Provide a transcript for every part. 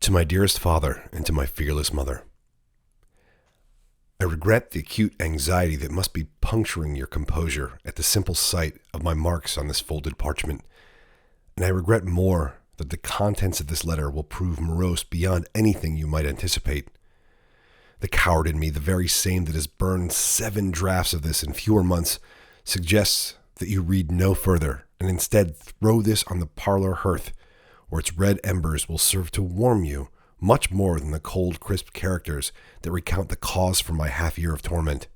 To my dearest father and to my fearless mother, I regret the acute anxiety that must be puncturing your composure at the simple sight of my marks on this folded parchment, and I regret more that the contents of this letter will prove morose beyond anything you might anticipate. The coward in me, the very same that has burned 7 drafts of this in fewer months, suggests that you read no further and instead throw this on the parlor hearth, where its red embers will serve to warm you much more than the cold, crisp characters that recount the cause for my half-year of torment.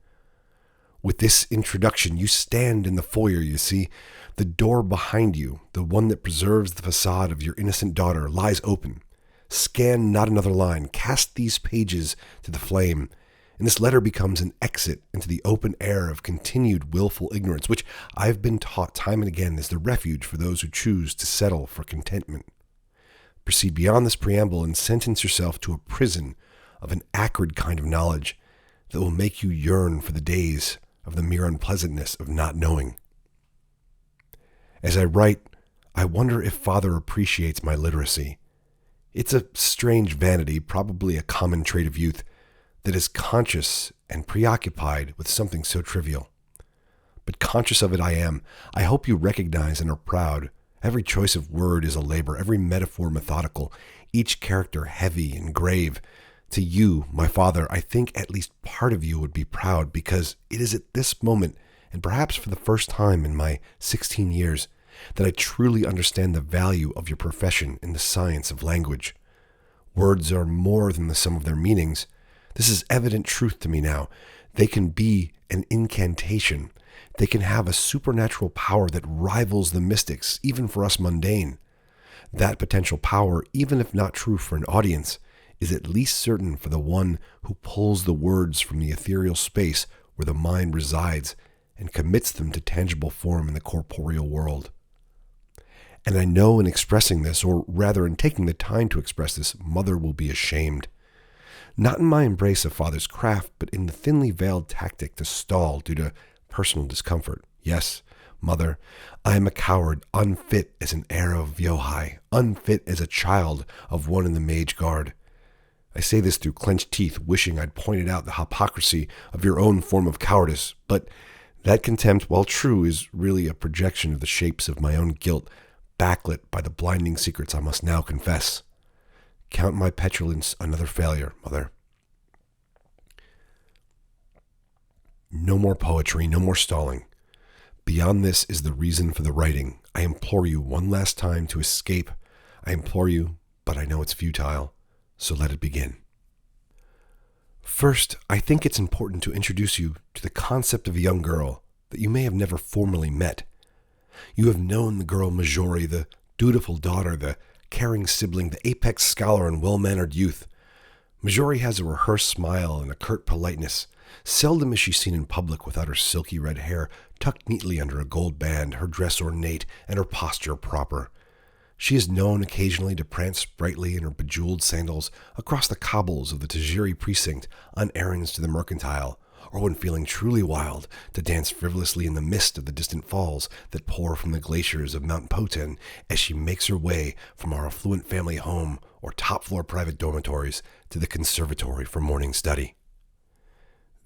With this introduction, you stand in the foyer, you see. The door behind you, the one that preserves the facade of your innocent daughter, lies open. Scan not another line. Cast these pages to the flame, and this letter becomes an exit into the open air of continued willful ignorance, which I have been taught time and again is the refuge for those who choose to settle for contentment. Proceed beyond this preamble and sentence yourself to a prison of an acrid kind of knowledge that will make you yearn for the days of the mere unpleasantness of not knowing. As I write, I wonder if Father appreciates my literacy. It's a strange vanity, probably a common trait of youth, that is conscious and preoccupied with something so trivial. But conscious of it I am. I hope you recognize and are proud. Every choice of word is a labor, every metaphor methodical, each character heavy and grave. To you, my father, I think at least part of you would be proud, because it is at this moment, and perhaps for the first time in my 16 years, that I truly understand the value of your profession in the science of language. Words are more than the sum of their meanings. This is evident truth to me now. They can be an incantation. They can have a supernatural power that rivals the mystics, even for us mundane. That potential power, even if not true for an audience, is at least certain for the one who pulls the words from the ethereal space where the mind resides and commits them to tangible form in the corporeal world. And I know in expressing this, or rather in taking the time to express this, Mother will be ashamed. Not in my embrace of Father's craft, but in the thinly veiled tactic to stall due to personal discomfort. Yes, Mother, I am a coward, unfit as an heir of Iohai, unfit as a child of one in the mage guard. I say this through clenched teeth, wishing I'd pointed out the hypocrisy of your own form of cowardice, but that contempt, while true, is really a projection of the shapes of my own guilt, backlit by the blinding secrets I must now confess. Count my petulance another failure, Mother. No more poetry, no more stalling. Beyond this is the reason for the writing. I implore you one last time to escape. I implore you, but I know it's futile, so let it begin. First, I think it's important to introduce you to the concept of a young girl that you may have never formally met. You have known the girl Majori, the dutiful daughter, the caring sibling, the apex scholar and well-mannered youth. Majori has a rehearsed smile and a curt politeness. Seldom is she seen in public without her silky red hair tucked neatly under a gold band, her dress ornate, and her posture proper. She is known occasionally to prance sprightly in her bejeweled sandals across the cobbles of the Tajiri precinct on errands to the mercantile, or when feeling truly wild, to dance frivolously in the mist of the distant falls that pour from the glaciers of Mount Poten as she makes her way from our affluent family home or top-floor private dormitories to the conservatory for morning study.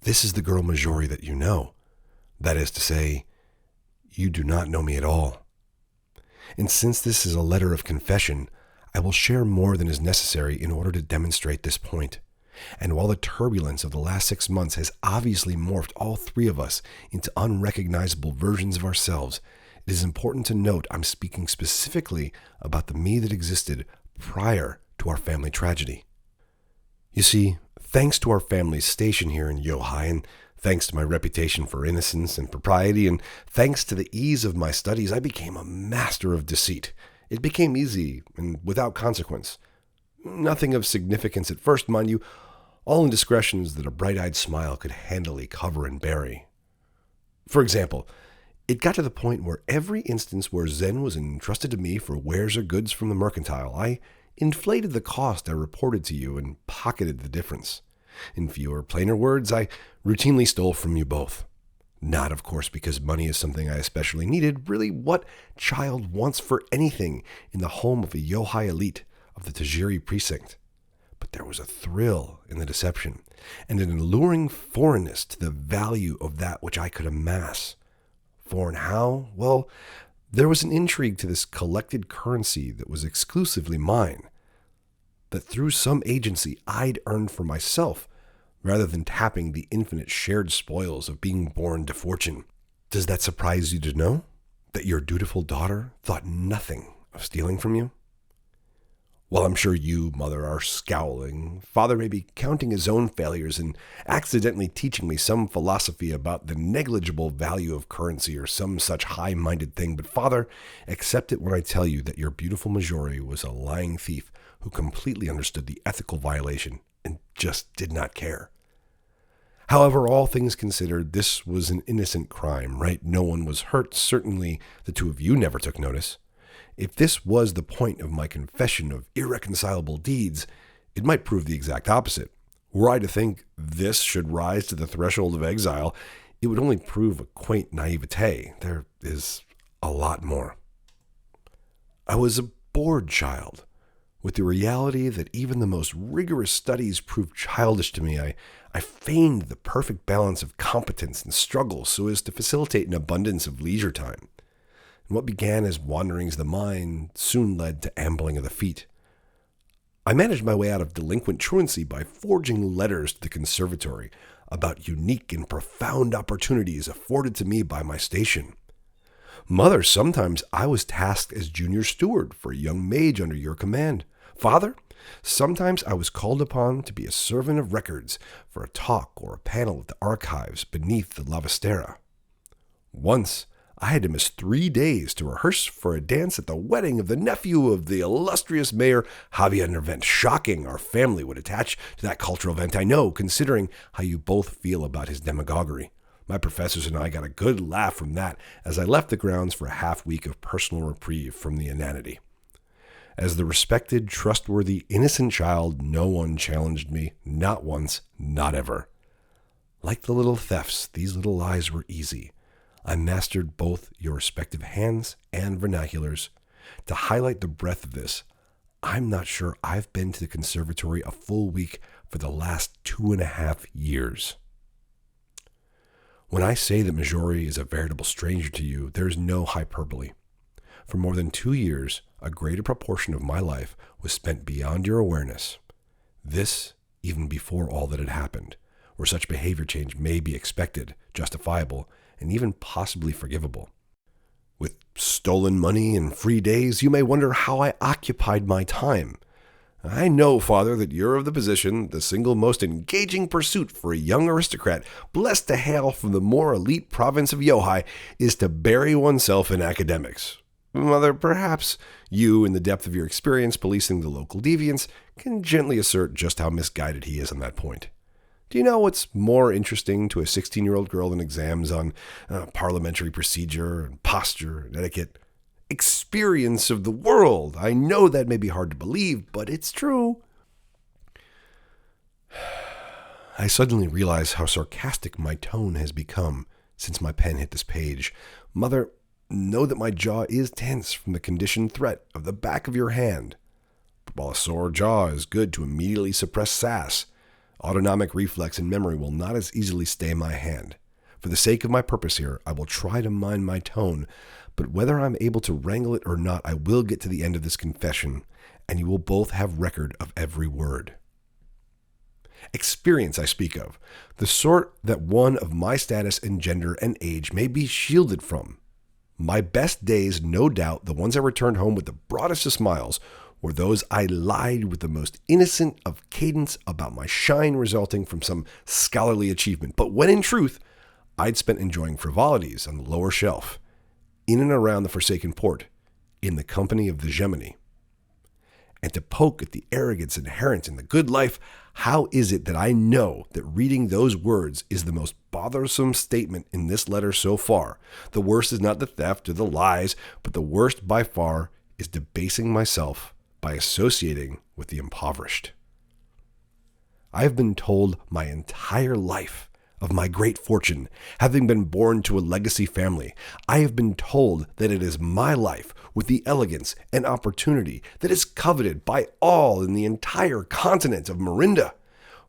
This is the girl Majori that you know. That is to say, you do not know me at all. And since this is a letter of confession, I will share more than is necessary in order to demonstrate this point. And while the turbulence of the last 6 months has obviously morphed all 3 of us into unrecognizable versions of ourselves, it is important to note I'm speaking specifically about the me that existed prior to our family tragedy. You see, thanks to our family's station here in Iohai, and thanks to my reputation for innocence and propriety, and thanks to the ease of my studies, I became a master of deceit. It became easy and without consequence. Nothing of significance at first, mind you, all indiscretions that a bright-eyed smile could handily cover and bury. For example, it got to the point where every instance where Zen was entrusted to me for wares or goods from the mercantile, I inflated the cost I reported to you and pocketed the difference. In fewer, plainer words, I routinely stole from you both. Not, of course, because money is something I especially needed. Really, what child wants for anything in the home of a Iohai elite of the Tajiri precinct? there was a thrill in the deception, and an alluring foreignness to the value of that which I could amass. Foreign how? Well, there was an intrigue to this collected currency that was exclusively mine, that through some agency I'd earned for myself, rather than tapping the infinite shared spoils of being born to fortune. Does that surprise you to know that your dutiful daughter thought nothing of stealing from you? While I'm sure you, mother, are scowling, father may be counting his own failures and accidentally teaching me some philosophy about the negligible value of currency or some such high-minded thing. But father, accept it when I tell you that your beautiful Majori was a lying thief who completely understood the ethical violation and just did not care. However, all things considered, this was an innocent crime, right? No one was hurt. Certainly the two of you never took notice. If this was the point of my confession of irreconcilable deeds, it might prove the exact opposite. Were I to think this should rise to the threshold of exile, it would only prove a quaint naivete. There is a lot more. I was a bored child. With the reality that even the most rigorous studies proved childish to me, I feigned the perfect balance of competence and struggle so as to facilitate an abundance of leisure time. And what began as wanderings of the mind soon led to ambling of the feet. I managed my way out of delinquent truancy by forging letters to the conservatory about unique and profound opportunities afforded to me by my station. Mother, sometimes I was tasked as junior steward for a young mage under your command. Father, sometimes I was called upon to be a servant of records for a talk or a panel at the archives beneath the lavastera. Once, I had to miss 3 days to rehearse for a dance at the wedding of the nephew of the illustrious Mayor Javier Nervent. Shocking our family would attach to that cultural event, I know, considering how you both feel about his demagoguery. My professors and I got a good laugh from that as I left the grounds for a half-week of personal reprieve from the inanity. As the respected, trustworthy, innocent child, no one challenged me, not once, not ever. Like the little thefts, these little lies were easy. I mastered both your respective hands and vernaculars. To highlight the breadth of this, I'm not sure I've been to the conservatory a full week for the last 2.5 years. When I say that Majori is a veritable stranger to you, there's no hyperbole. For more than 2 years, a greater proportion of my life was spent beyond your awareness. This, even before all that had happened, where such behavior change may be expected, justifiable, and even possibly forgivable. With stolen money and free days, you may wonder how I occupied my time. I know, Father, that you're of the position, the single most engaging pursuit for a young aristocrat, blessed to hail from the more elite province of Iohai, is to bury oneself in academics. Mother, perhaps you, in the depth of your experience policing the local deviants, can gently assert just how misguided he is on that point. Do you know what's more interesting to a 16-year-old girl than exams on parliamentary procedure and posture and etiquette? Experience of the world. I know that may be hard to believe, but it's true. I suddenly realize how sarcastic my tone has become since my pen hit this page. Mother, know that my jaw is tense from the conditioned threat of the back of your hand. But while a sore jaw is good to immediately suppress sass, autonomic reflex and memory will not as easily stay my hand. For the sake of my purpose here, I will try to mind my tone, but whether I'm able to wrangle it or not, I will get to the end of this confession, and you will both have record of every word. Experience I speak of, the sort that one of my status and gender and age may be shielded from. My best days, no doubt, the ones I returned home with the broadest of smiles, were those I lied with the most innocent of cadence about my shine resulting from some scholarly achievement, but when in truth, I'd spent enjoying frivolities on the lower shelf, in and around the Forsaken Port, in the company of the Gemini. And to poke at the arrogance inherent in the good life, how is it that I know that reading those words is the most bothersome statement in this letter so far? The worst is not the theft or the lies, but the worst by far is debasing myself by associating with the impoverished. I have been told my entire life of my great fortune, having been born to a legacy family, I have been told that it is my life with the elegance and opportunity that is coveted by all in the entire continent of Morinda.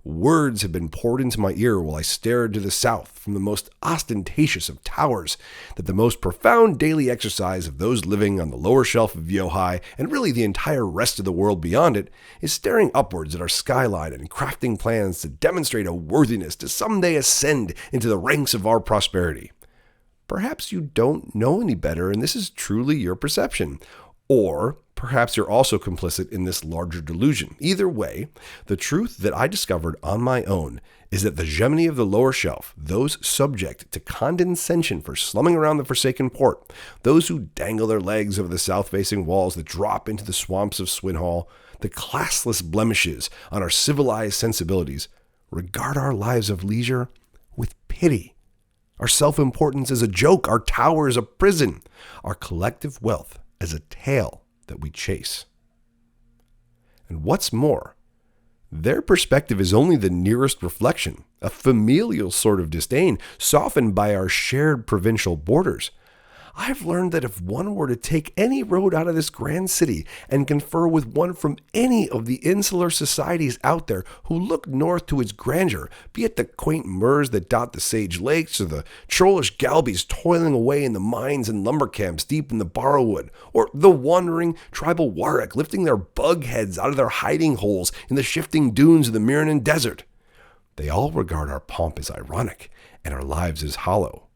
Words have been poured into my ear while I stared to the south from the most ostentatious of towers, that the most profound daily exercise of those living on the lower shelf of Iohai, and really the entire rest of the world beyond it, is staring upwards at our skyline and crafting plans to demonstrate a worthiness to someday ascend into the ranks of our prosperity. Perhaps you don't know any better, and this is truly your perception. Or perhaps you're also complicit in this larger delusion. Either way, the truth that I discovered on my own is that the gemini of the lower shelf, those subject to condescension for slumming around the forsaken port, those who dangle their legs over the south-facing walls that drop into the swamps of Swinhall, the classless blemishes on our civilized sensibilities, regard our lives of leisure with pity. Our self-importance as a joke, our tower as a prison, our collective wealth as a tail that we chase. And what's more, their perspective is only the nearest reflection, a familial sort of disdain softened by our shared provincial borders. I've learned that if one were to take any road out of this grand city and confer with one from any of the insular societies out there who look north to its grandeur, be it the quaint murs that dot the sage lakes, or the trollish galbies toiling away in the mines and lumber camps deep in the Borrowood, or the wandering tribal Warwick lifting their bug heads out of their hiding holes in the shifting dunes of the Miranan Desert, they all regard our pomp as ironic and our lives as hollow.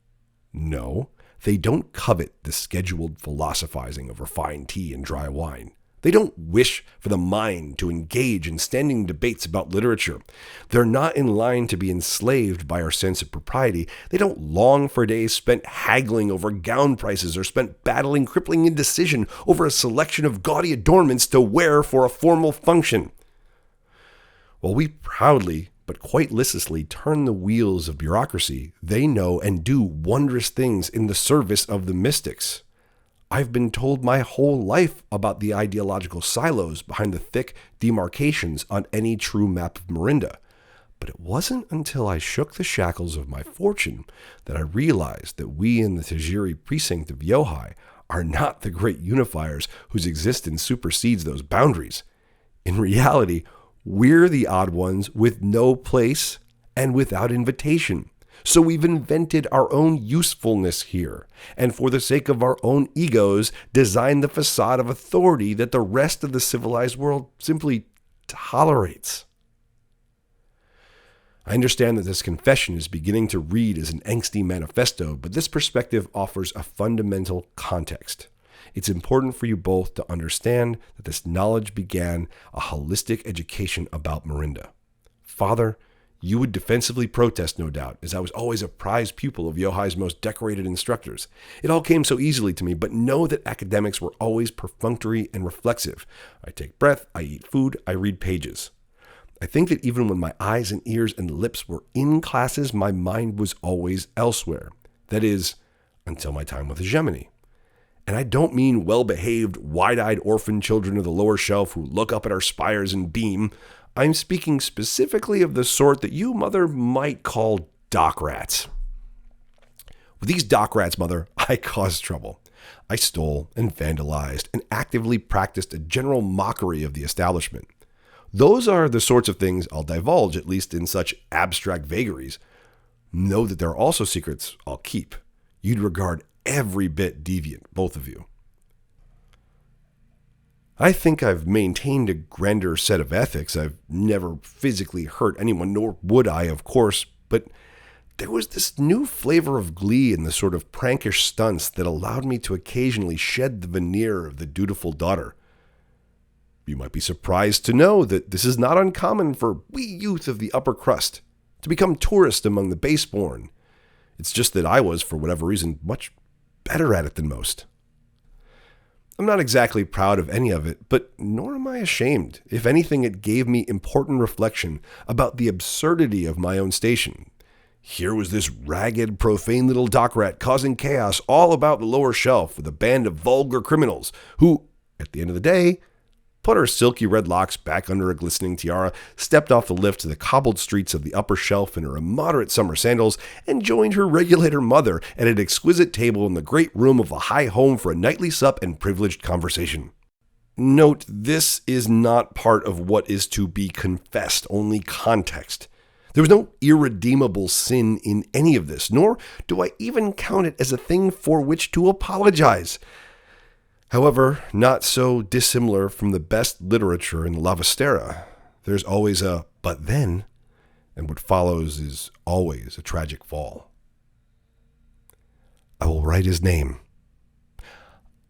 No, they don't covet the scheduled philosophizing of refined tea and dry wine. They don't wish for the mind to engage in standing debates about literature. They're not in line to be enslaved by our sense of propriety. They don't long for days spent haggling over gown prices or spent battling crippling indecision over a selection of gaudy adornments to wear for a formal function. While we proudly but quite listlessly turn the wheels of bureaucracy, they know and do wondrous things in the service of the mystics. I've been told my whole life about the ideological silos behind the thick demarcations on any true map of Morinda, but it wasn't until I shook the shackles of my fortune that I realized that we in the Tajiri precinct of Iohai are not the great unifiers whose existence supersedes those boundaries. In reality, we're the odd ones with no place and without invitation. So we've invented our own usefulness here, and for the sake of our own egos, designed the facade of authority that the rest of the civilized world simply tolerates. I understand that this confession is beginning to read as an angsty manifesto, but this perspective offers a fundamental context. It's important for you both to understand that this knowledge began a holistic education about Morinda. Father, you would defensively protest, no doubt, as I was always a prized pupil of Iohai's most decorated instructors. It all came so easily to me, but know that academics were always perfunctory and reflexive. I take breath, I eat food, I read pages. I think that even when my eyes and ears and lips were in classes, my mind was always elsewhere. That is, until my time with the Gemini. And I don't mean well-behaved, wide-eyed orphan children of the lower shelf who look up at our spires and beam. I'm speaking specifically of the sort that you, Mother, might call dock rats. With these dock rats, Mother, I caused trouble. I stole and vandalized and actively practiced a general mockery of the establishment. Those are the sorts of things I'll divulge, at least in such abstract vagaries. Know that there are also secrets I'll keep. You'd regard every bit deviant, both of you. I think I've maintained a grander set of ethics. I've never physically hurt anyone, nor would I, of course, but there was this new flavor of glee in the sort of prankish stunts that allowed me to occasionally shed the veneer of the dutiful daughter. You might be surprised to know that this is not uncommon for we youth of the upper crust to become tourists among the baseborn. It's just that I was, for whatever reason, much better at it than most. I'm not exactly proud of any of it, but nor am I ashamed. If anything, it gave me important reflection about the absurdity of my own station. Here was this ragged, profane little dock rat causing chaos all about the lower shelf with a band of vulgar criminals who, at the end of the day, put her silky red locks back under a glistening tiara, stepped off the lift to the cobbled streets of the upper shelf in her immoderate summer sandals, and joined her regulator mother at an exquisite table in the great room of the high home for a nightly sup and privileged conversation. Note, this is not part of what is to be confessed, only context. There was no irredeemable sin in any of this, nor do I even count it as a thing for which to apologize. However, not so dissimilar from the best literature in Lavastera, there's always a "but then," and what follows is always a tragic fall. I will write his name.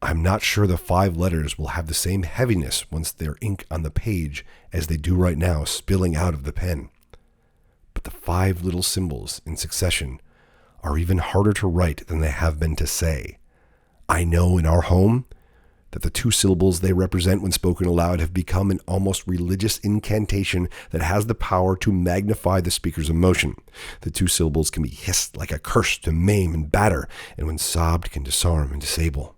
I'm not sure the 5 letters will have the same heaviness once they're ink on the page as they do right now spilling out of the pen. But the 5 little symbols in succession are even harder to write than they have been to say. I know in our home that the 2 syllables they represent when spoken aloud have become an almost religious incantation that has the power to magnify the speaker's emotion. The 2 syllables can be hissed like a curse to maim and batter, and when sobbed can disarm and disable.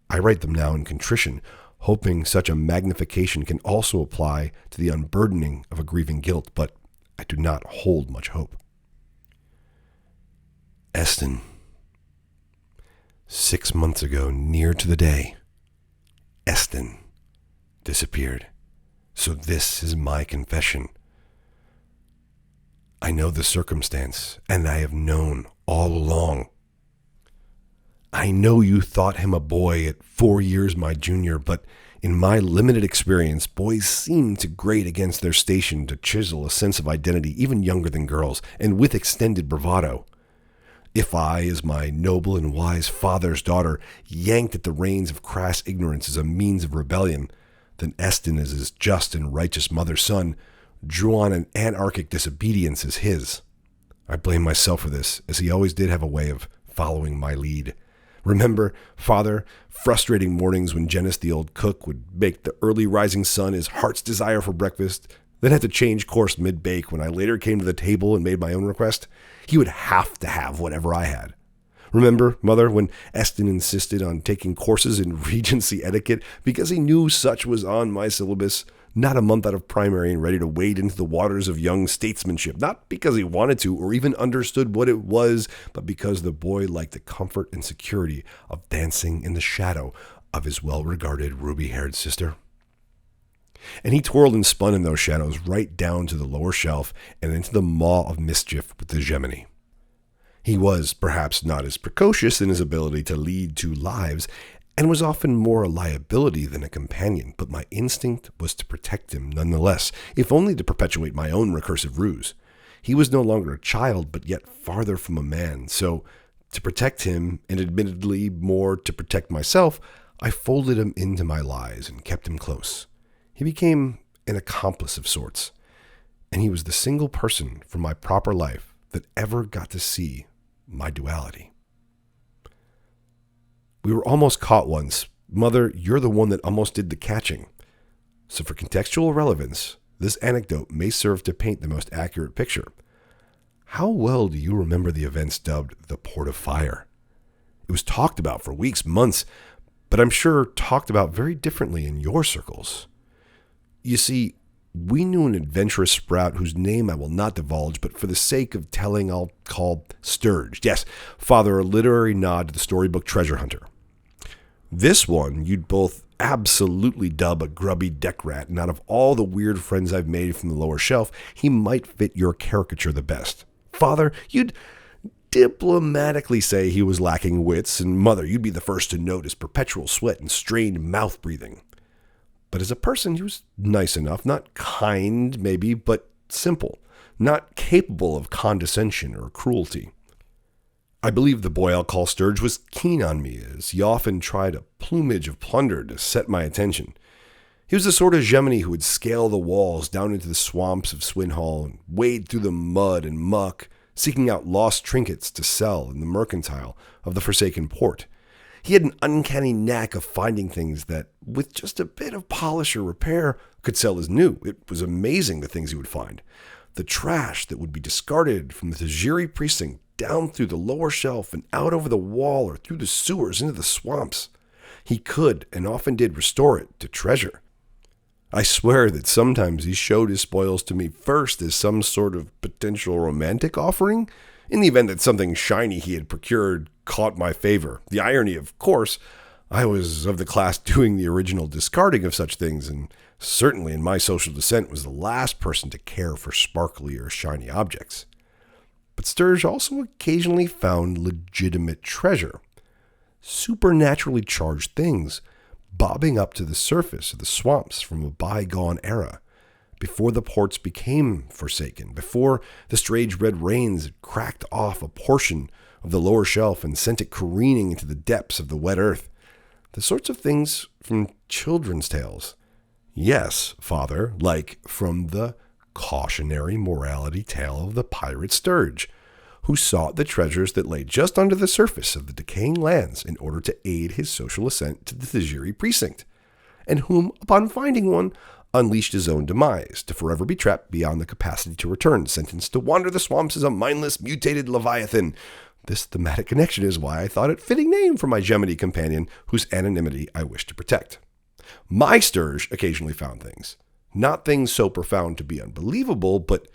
I write them now in contrition, hoping such a magnification can also apply to the unburdening of a grieving guilt, but I do not hold much hope. Eston. 6 months ago, near to the day, Eston disappeared. So this is my confession. I know the circumstance, and I have known all along. I know you thought him a boy at 4 years my junior, but in my limited experience, boys seem to grate against their station to chisel a sense of identity even younger than girls, and with extended bravado. If I, as my noble and wise father's daughter, yanked at the reins of crass ignorance as a means of rebellion, then Eston, as his just and righteous mother's son, drew on an anarchic disobedience as his. I blame myself for this, as he always did have a way of following my lead. Remember, father, frustrating mornings when Janice, the old cook, would make the early rising sun his heart's desire for breakfast, then had to change course mid-bake when I later came to the table and made my own request? He would have to have whatever I had. Remember, mother, when Eston insisted on taking courses in Regency etiquette because he knew such was on my syllabus, not a month out of primary and ready to wade into the waters of young statesmanship, not because he wanted to or even understood what it was, but because the boy liked the comfort and security of dancing in the shadow of his well-regarded ruby-haired sister? And he twirled and spun in those shadows right down to the lower shelf and into the maw of mischief with the Gemini. He was perhaps not as precocious in his ability to lead 2 lives, and was often more a liability than a companion, but my instinct was to protect him nonetheless, if only to perpetuate my own recursive ruse. He was no longer a child, but yet farther from a man, so to protect him, and admittedly more to protect myself, I folded him into my lies and kept him close. He became an accomplice of sorts, and he was the single person from my proper life that ever got to see my duality. We were almost caught once. Mother, you're the one that almost did the catching. So for contextual relevance, this anecdote may serve to paint the most accurate picture. How well do you remember the events dubbed the Port of Fire? It was talked about for weeks, months, but I'm sure talked about very differently in your circles. You see, we knew an adventurous sprout whose name I will not divulge, but for the sake of telling, I'll call Sturge. Yes, father, a literary nod to the storybook treasure hunter. This one you'd both absolutely dub a grubby deck rat, and out of all the weird friends I've made from the lower shelf, he might fit your caricature the best. Father, you'd diplomatically say he was lacking wits, and mother, you'd be the first to notice perpetual sweat and strained mouth breathing. But as a person, he was nice enough, not kind maybe, but simple, not capable of condescension or cruelty. I believe the boy I'll call Sturge was keen on me, as he often tried a plumage of plunder to set my attention. He was the sort of Gemini who would scale the walls down into the swamps of Swinhall and wade through the mud and muck, seeking out lost trinkets to sell in the mercantile of the Forsaken Port. He had an uncanny knack of finding things that, with just a bit of polish or repair, could sell as new. It was amazing the things he would find. The trash that would be discarded from the Tajiri precinct down through the lower shelf and out over the wall or through the sewers into the swamps. He could and often did restore it to treasure. I swear that sometimes he showed his spoils to me first as some sort of potential romantic offering, in the event that something shiny he had procured caught my favor. The irony, of course, I was of the class doing the original discarding of such things, and certainly in my social descent was the last person to care for sparkly or shiny objects. But Sturge also occasionally found legitimate treasure, supernaturally charged things bobbing up to the surface of the swamps from a bygone era, before the ports became forsaken, before the strange red rains had cracked off a portion of the lower shelf and sent it careening into the depths of the wet earth. The sorts of things from children's tales. Yes, father, like from the cautionary morality tale of the pirate Sturge, who sought the treasures that lay just under the surface of the decaying lands in order to aid his social ascent to the incendiary precinct, and whom, upon finding one, unleashed his own demise, to forever be trapped beyond the capacity to return, sentenced to wander the swamps as a mindless, mutated leviathan. This thematic connection is why I thought it fitting name for my Gemini companion, whose anonymity I wish to protect. My Sturge occasionally found things. Not things so profound to be unbelievable, but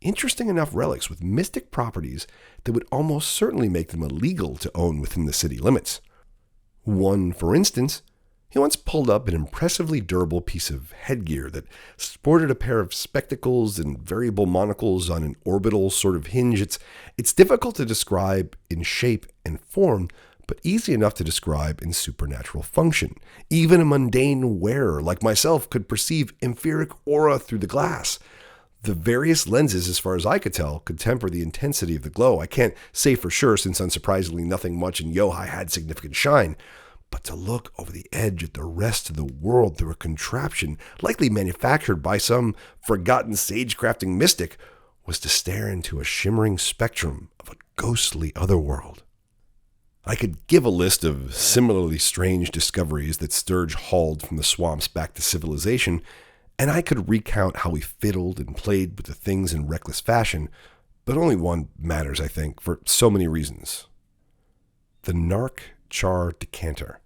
interesting enough relics with mystic properties that would almost certainly make them illegal to own within the city limits. One, for instance, he once pulled up an impressively durable piece of headgear that sported a pair of spectacles and variable monocles on an orbital sort of hinge. It's difficult to describe in shape and form, but easy enough to describe in supernatural function. Even a mundane wearer like myself could perceive etheric aura through the glass. The various lenses, as far as I could tell, could temper the intensity of the glow. I can't say for sure, since unsurprisingly nothing much in Iohai had significant shine. But to look over the edge at the rest of the world through a contraption likely manufactured by some forgotten sage-crafting mystic was to stare into a shimmering spectrum of a ghostly otherworld. I could give a list of similarly strange discoveries that Sturge hauled from the swamps back to civilization, and I could recount how he fiddled and played with the things in reckless fashion, but only one matters, I think, for so many reasons. The char decanter.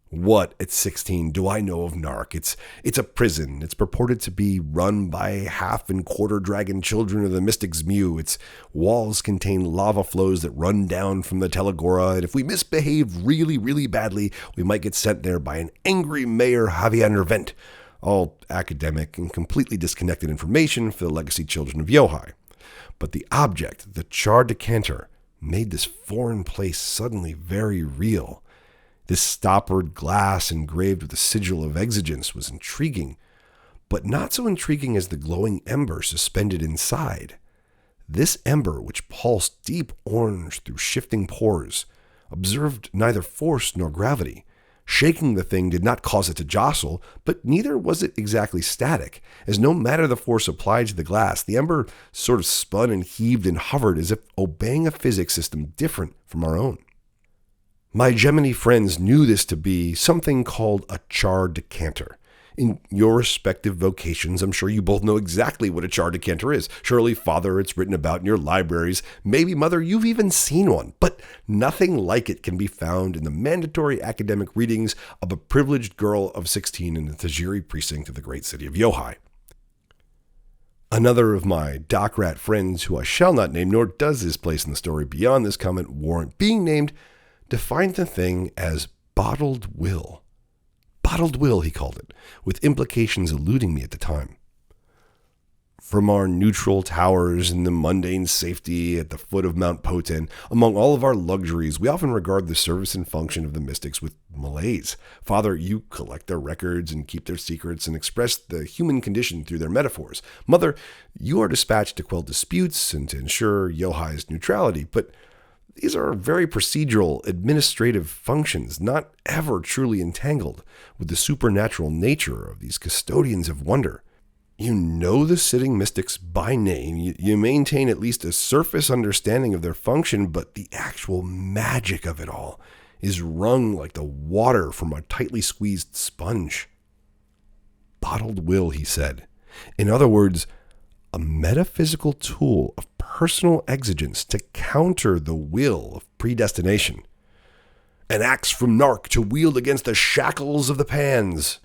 What, at 16, do I know of Narc? It's a prison. It's purported to be run by half and quarter dragon children of the Mystic's Mew. Its walls contain lava flows that run down from the Telegora, and if we misbehave really, really badly, we might get sent there by an angry mayor Javier Vent. All academic and completely disconnected information for the legacy children of Iohai. But the object, the char decanter, made this foreign place suddenly very real. This stoppered glass engraved with a sigil of exigence was intriguing, but not so intriguing as the glowing ember suspended inside. This ember, which pulsed deep orange through shifting pores, observed neither force nor gravity. Shaking the thing did not cause it to jostle, but neither was it exactly static, as no matter the force applied to the glass, the ember sort of spun and heaved and hovered as if obeying a physics system different from our own. My Gemini friends knew this to be something called a char decanter. In your respective vocations, I'm sure you both know exactly what a char decanter is. Surely, father, it's written about in your libraries. Maybe, mother, you've even seen one. But nothing like it can be found in the mandatory academic readings of a privileged girl of 16 in the incendiary precinct of the great city of Iohai. Another of my dock rat friends, who I shall not name, nor does his place in the story beyond this comment warrant being named, defined the thing as bottled will. Bottled will, he called it, with implications eluding me at the time. From our neutral towers and the mundane safety at the foot of Mount Poten, among all of our luxuries, we often regard the service and function of the mystics with malaise. Father, you collect their records and keep their secrets and express the human condition through their metaphors. Mother, you are dispatched to quell disputes and to ensure Iohai's neutrality, but these are very procedural, administrative functions, not ever truly entangled with the supernatural nature of these custodians of wonder. You know the sitting mystics by name. You maintain at least a surface understanding of their function, but the actual magic of it all is wrung like the water from a tightly squeezed sponge. Bottled will, he said. In other words, a metaphysical tool of personal exigence to counter the will of predestination. An axe from Narc to wield against the shackles of the Pans.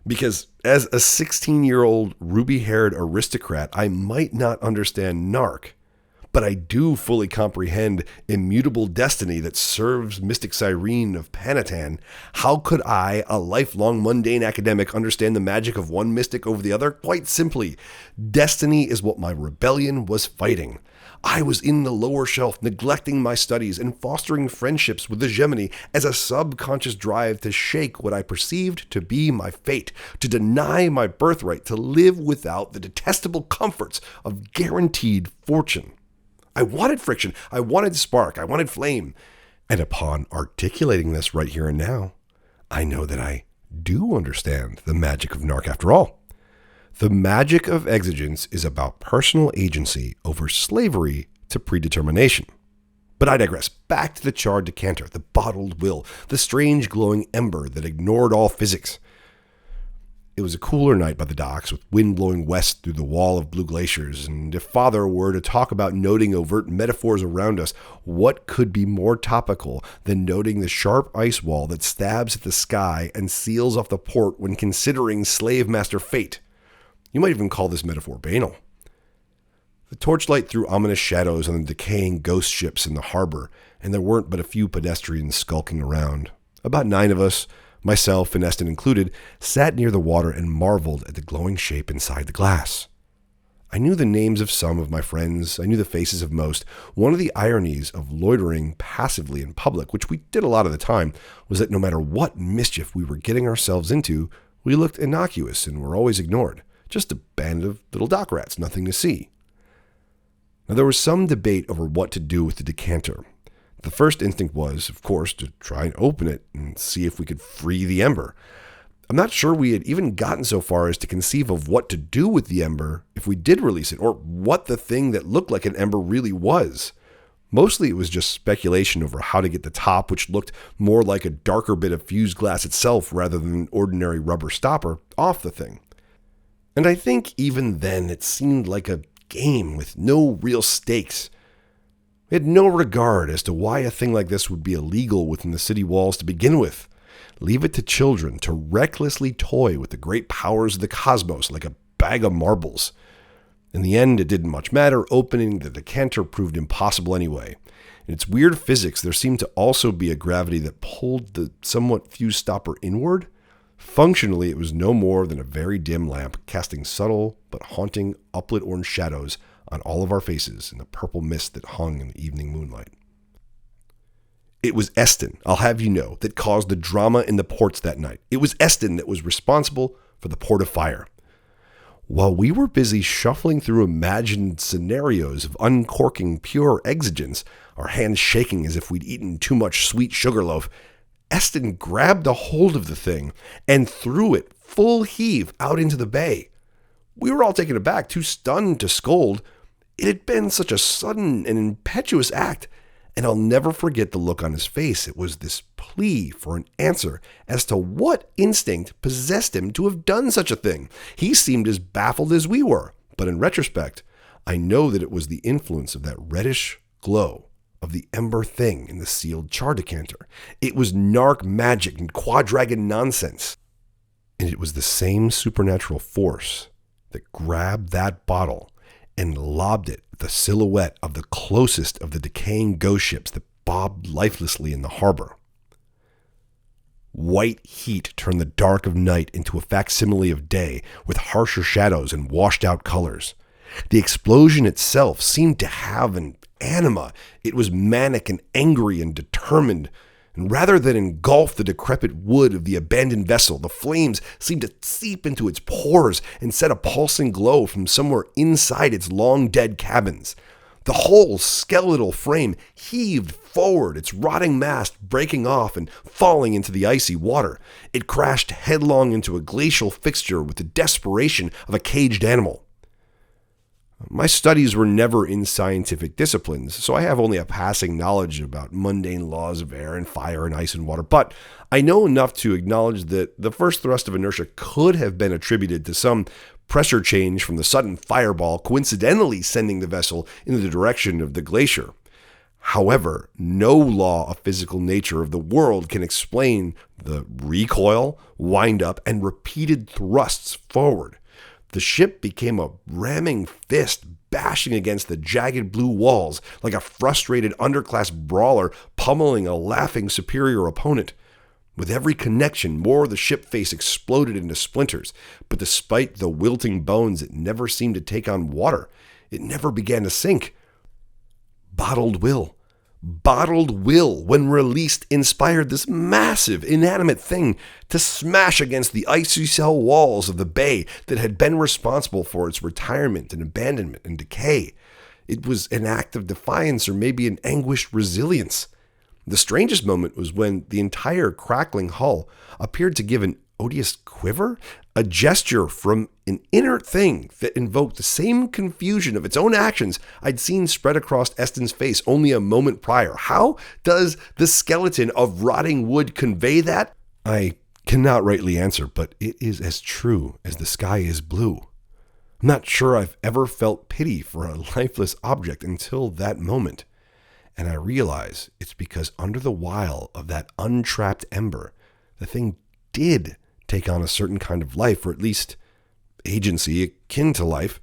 Because as a 16-year-old ruby-haired aristocrat, I might not understand narc, but I do fully comprehend immutable destiny that serves Mystic Cyrene of Panatan. How could I, a lifelong mundane academic, understand the magic of one mystic over the other? Quite simply, destiny is what my rebellion was fighting. I was in the lower shelf, neglecting my studies and fostering friendships with the Gemini as a subconscious drive to shake what I perceived to be my fate, to deny my birthright, to live without the detestable comforts of guaranteed fortune. I wanted friction, I wanted spark, I wanted flame. And upon articulating this right here and now, I know that I do understand the magic of narc after all. The magic of exigence is about personal agency over slavery to predetermination. But I digress. Back to the charred decanter, the bottled will, the strange glowing ember that ignored all physics. It was a cooler night by the docks, with wind blowing west through the wall of blue glaciers, and if Father were to talk about noting overt metaphors around us, what could be more topical than noting the sharp ice wall that stabs at the sky and seals off the port when considering slave master fate? You might even call this metaphor banal. The torchlight threw ominous shadows on the decaying ghost ships in the harbor, and there weren't but a few pedestrians skulking around. About 9 of us, myself and Eston included, sat near the water and marveled at the glowing shape inside the glass. I knew the names of some of my friends. I knew the faces of most. One of the ironies of loitering passively in public, which we did a lot of the time, was that no matter what mischief we were getting ourselves into, we looked innocuous and were always ignored. Just a band of little dock rats, nothing to see. Now, there was some debate over what to do with the decanter. The first instinct was, of course, to try and open it and see if we could free the ember. I'm not sure we had even gotten so far as to conceive of what to do with the ember if we did release it, or what the thing that looked like an ember really was. Mostly it was just speculation over how to get the top, which looked more like a darker bit of fused glass itself rather than an ordinary rubber stopper, off the thing. And I think even then it seemed like a game with no real stakes. We had no regard as to why a thing like this would be illegal within the city walls to begin with. Leave it to children to recklessly toy with the great powers of the cosmos like a bag of marbles. In the end, it didn't much matter. Opening the decanter proved impossible anyway. In its weird physics, there seemed to also be a gravity that pulled the somewhat fused stopper inward. Functionally, it was no more than a very dim lamp, casting subtle but haunting uplit orange shadows on all of our faces in the purple mist that hung in the evening moonlight. It was Eston, I'll have you know, that caused the drama in the ports that night. It was Eston that was responsible for the port of fire. While we were busy shuffling through imagined scenarios of uncorking pure exigence, our hands shaking as if we'd eaten too much sweet sugarloaf, Eston grabbed a hold of the thing and threw it full heave out into the bay. We were all taken aback, too stunned to scold. It had been such a sudden and impetuous act, and I'll never forget the look on his face. It was this plea for an answer as to what instinct possessed him to have done such a thing. He seemed as baffled as we were, but in retrospect, I know that it was the influence of that reddish glow of the ember thing in the sealed char decanter. It was narc magic and quadragon nonsense. And it was the same supernatural force that grabbed that bottle and lobbed it at the silhouette of the closest of the decaying ghost ships that bobbed lifelessly in the harbor. White heat turned the dark of night into a facsimile of day, with harsher shadows and washed-out colors. The explosion itself seemed to have an anima. It was manic and angry and determined. And rather than engulf the decrepit wood of the abandoned vessel, the flames seemed to seep into its pores and set a pulsing glow from somewhere inside its long-dead cabins. The whole skeletal frame heaved forward, its rotting mast breaking off and falling into the icy water. It crashed headlong into a glacial fixture with the desperation of a caged animal. My studies were never in scientific disciplines, so I have only a passing knowledge about mundane laws of air and fire and ice and water, but I know enough to acknowledge that the first thrust of inertia could have been attributed to some pressure change from the sudden fireball coincidentally sending the vessel in the direction of the glacier. However, no law of physical nature of the world can explain the recoil, wind-up, and repeated thrusts forward. The ship became a ramming fist bashing against the jagged blue walls like a frustrated underclass brawler pummeling a laughing superior opponent. With every connection, more of the ship face exploded into splinters, but despite the wilting bones, it never seemed to take on water. It never began to sink. Bottled will, when released, inspired this massive, inanimate thing to smash against the icy cell walls of the bay that had been responsible for its retirement and abandonment and decay. It was an act of defiance or maybe an anguished resilience. The strangest moment was when the entire crackling hull appeared to give an odious quiver, a gesture from an inert thing that invoked the same confusion of its own actions I'd seen spread across Eston's face only a moment prior. How does the skeleton of rotting wood convey that? I cannot rightly answer, but it is as true as the sky is blue. I'm not sure I've ever felt pity for a lifeless object until that moment. And I realize it's because under the wile of that untrapped ember, the thing did take on a certain kind of life, or at least agency akin to life.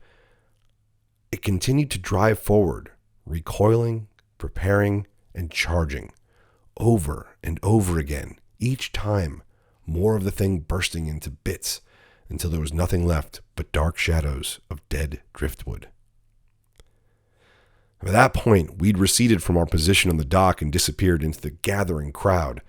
It continued to drive forward, recoiling, preparing, and charging, over and over again, each time more of the thing bursting into bits until there was nothing left but dark shadows of dead driftwood. At that point, we'd receded from our position on the dock and disappeared into the gathering crowd.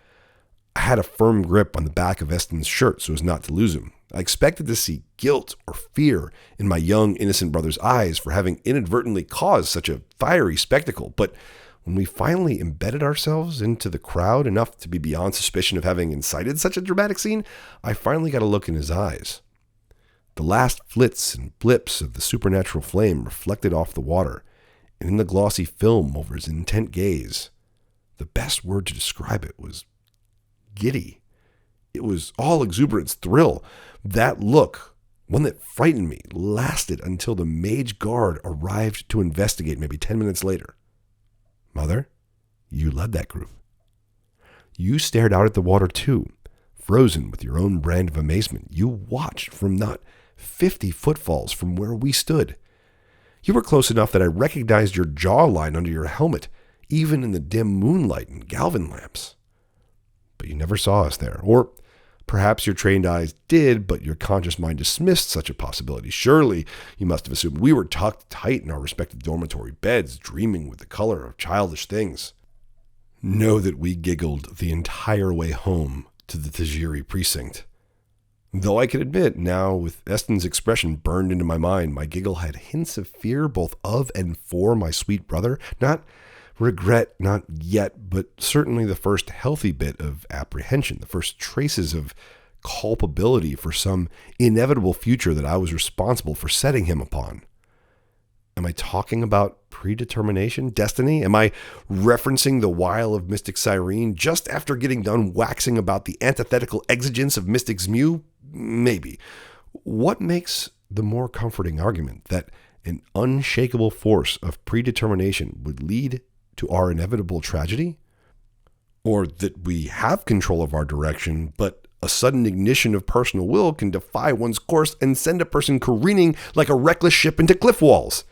I had a firm grip on the back of Eston's shirt so as not to lose him. I expected to see guilt or fear in my young, innocent brother's eyes for having inadvertently caused such a fiery spectacle, but when we finally embedded ourselves into the crowd enough to be beyond suspicion of having incited such a dramatic scene, I finally got a look in his eyes. The last flits and blips of the supernatural flame reflected off the water, and in the glossy film over his intent gaze, the best word to describe it was giddy. It was all exuberance, thrill. That look, one that frightened me, lasted until the mage guard arrived to investigate maybe 10 minutes later. Mother, you led that group. You stared out at the water too, frozen with your own brand of amazement. You watched from not 50 footfalls from where we stood. You were close enough that I recognized your jawline under your helmet, even in the dim moonlight and galvan lamps. But you never saw us there. Or perhaps your trained eyes did, but your conscious mind dismissed such a possibility. Surely you must have assumed we were tucked tight in our respective dormitory beds, dreaming with the color of childish things. Know that we giggled the entire way home to the Tajiri precinct. Though I can admit, now with Eston's expression burned into my mind, my giggle had hints of fear both of and for my sweet brother. Not regret, not yet, but certainly the first healthy bit of apprehension, the first traces of culpability for some inevitable future that I was responsible for setting him upon. Am I talking about predetermination, destiny? Am I referencing the wile of Mystic Cyrene just after getting done waxing about the antithetical exigence of Mystic's Mew? Maybe. What makes the more comforting argument that an unshakable force of predetermination would lead to our inevitable tragedy? Or that we have control of our direction, but a sudden ignition of personal will can defy one's course and send a person careening like a reckless ship into cliff walls?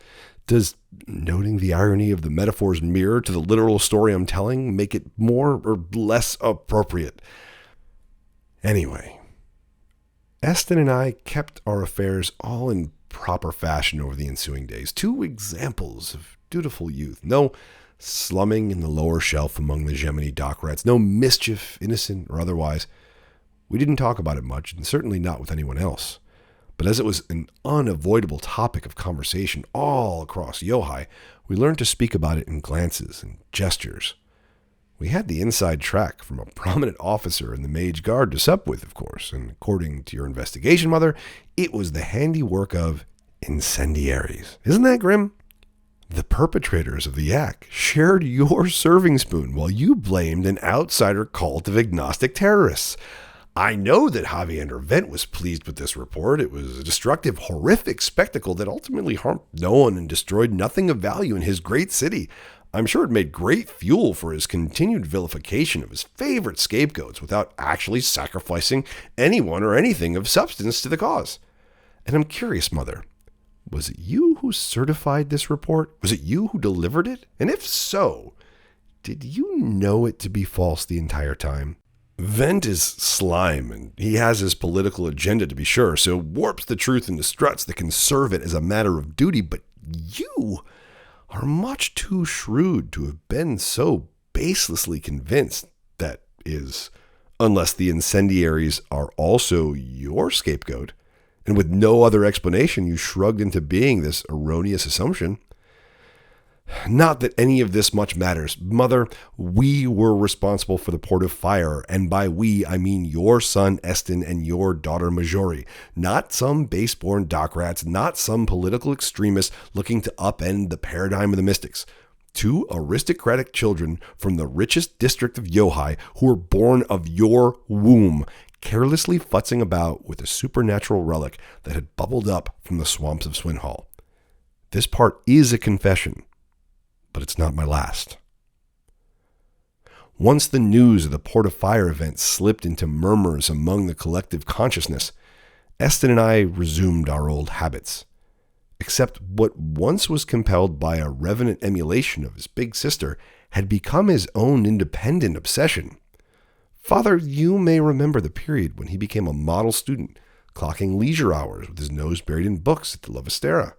Does noting the irony of the metaphor's mirror to the literal story I'm telling make it more or less appropriate? Anyway, Eston and I kept our affairs all in proper fashion over the ensuing days. 2 examples of dutiful youth. No slumming in the lower shelf among the Gemini dock rats. No mischief, innocent or otherwise. We didn't talk about it much, and certainly not with anyone else. But as it was an unavoidable topic of conversation all across Iohai, we learned to speak about it in glances and gestures. We had the inside track from a prominent officer in the Mage Guard to sup with, of course, and according to your investigation, Mother, it was the handiwork of incendiaries. Isn't that grim? The perpetrators of the act shared your serving spoon while you blamed an outsider cult of agnostic terrorists. I know that Javier Vent was pleased with this report. It was a destructive, horrific spectacle that ultimately harmed no one and destroyed nothing of value in his great city. I'm sure it made great fuel for his continued vilification of his favorite scapegoats without actually sacrificing anyone or anything of substance to the cause. And I'm curious, Mother, was it you who certified this report? Was it you who delivered it? And if so, did you know it to be false the entire time? Vent is slime, and he has his political agenda to be sure, so warps the truth into struts that can serve it as a matter of duty, but you are much too shrewd to have been so baselessly convinced, that is, unless the incendiaries are also your scapegoat, and with no other explanation you shrugged into being this erroneous assumption. Not that any of this much matters. Mother, we were responsible for the port of Fire, and by we, I mean your son Eston and your daughter Majori. Not some base-born dock rats, not some political extremists looking to upend the paradigm of the mystics. 2 aristocratic children from the richest district of Iohai who were born of your womb, carelessly futzing about with a supernatural relic that had bubbled up from the swamps of Swinhall. This part is a confession, but it's not my last. Once the news of the Port of Fire event slipped into murmurs among the collective consciousness, Eston and I resumed our old habits. Except what once was compelled by a revenant emulation of his big sister had become his own independent obsession. Father, you may remember the period when he became a model student, clocking leisure hours with his nose buried in books at the Lovistera.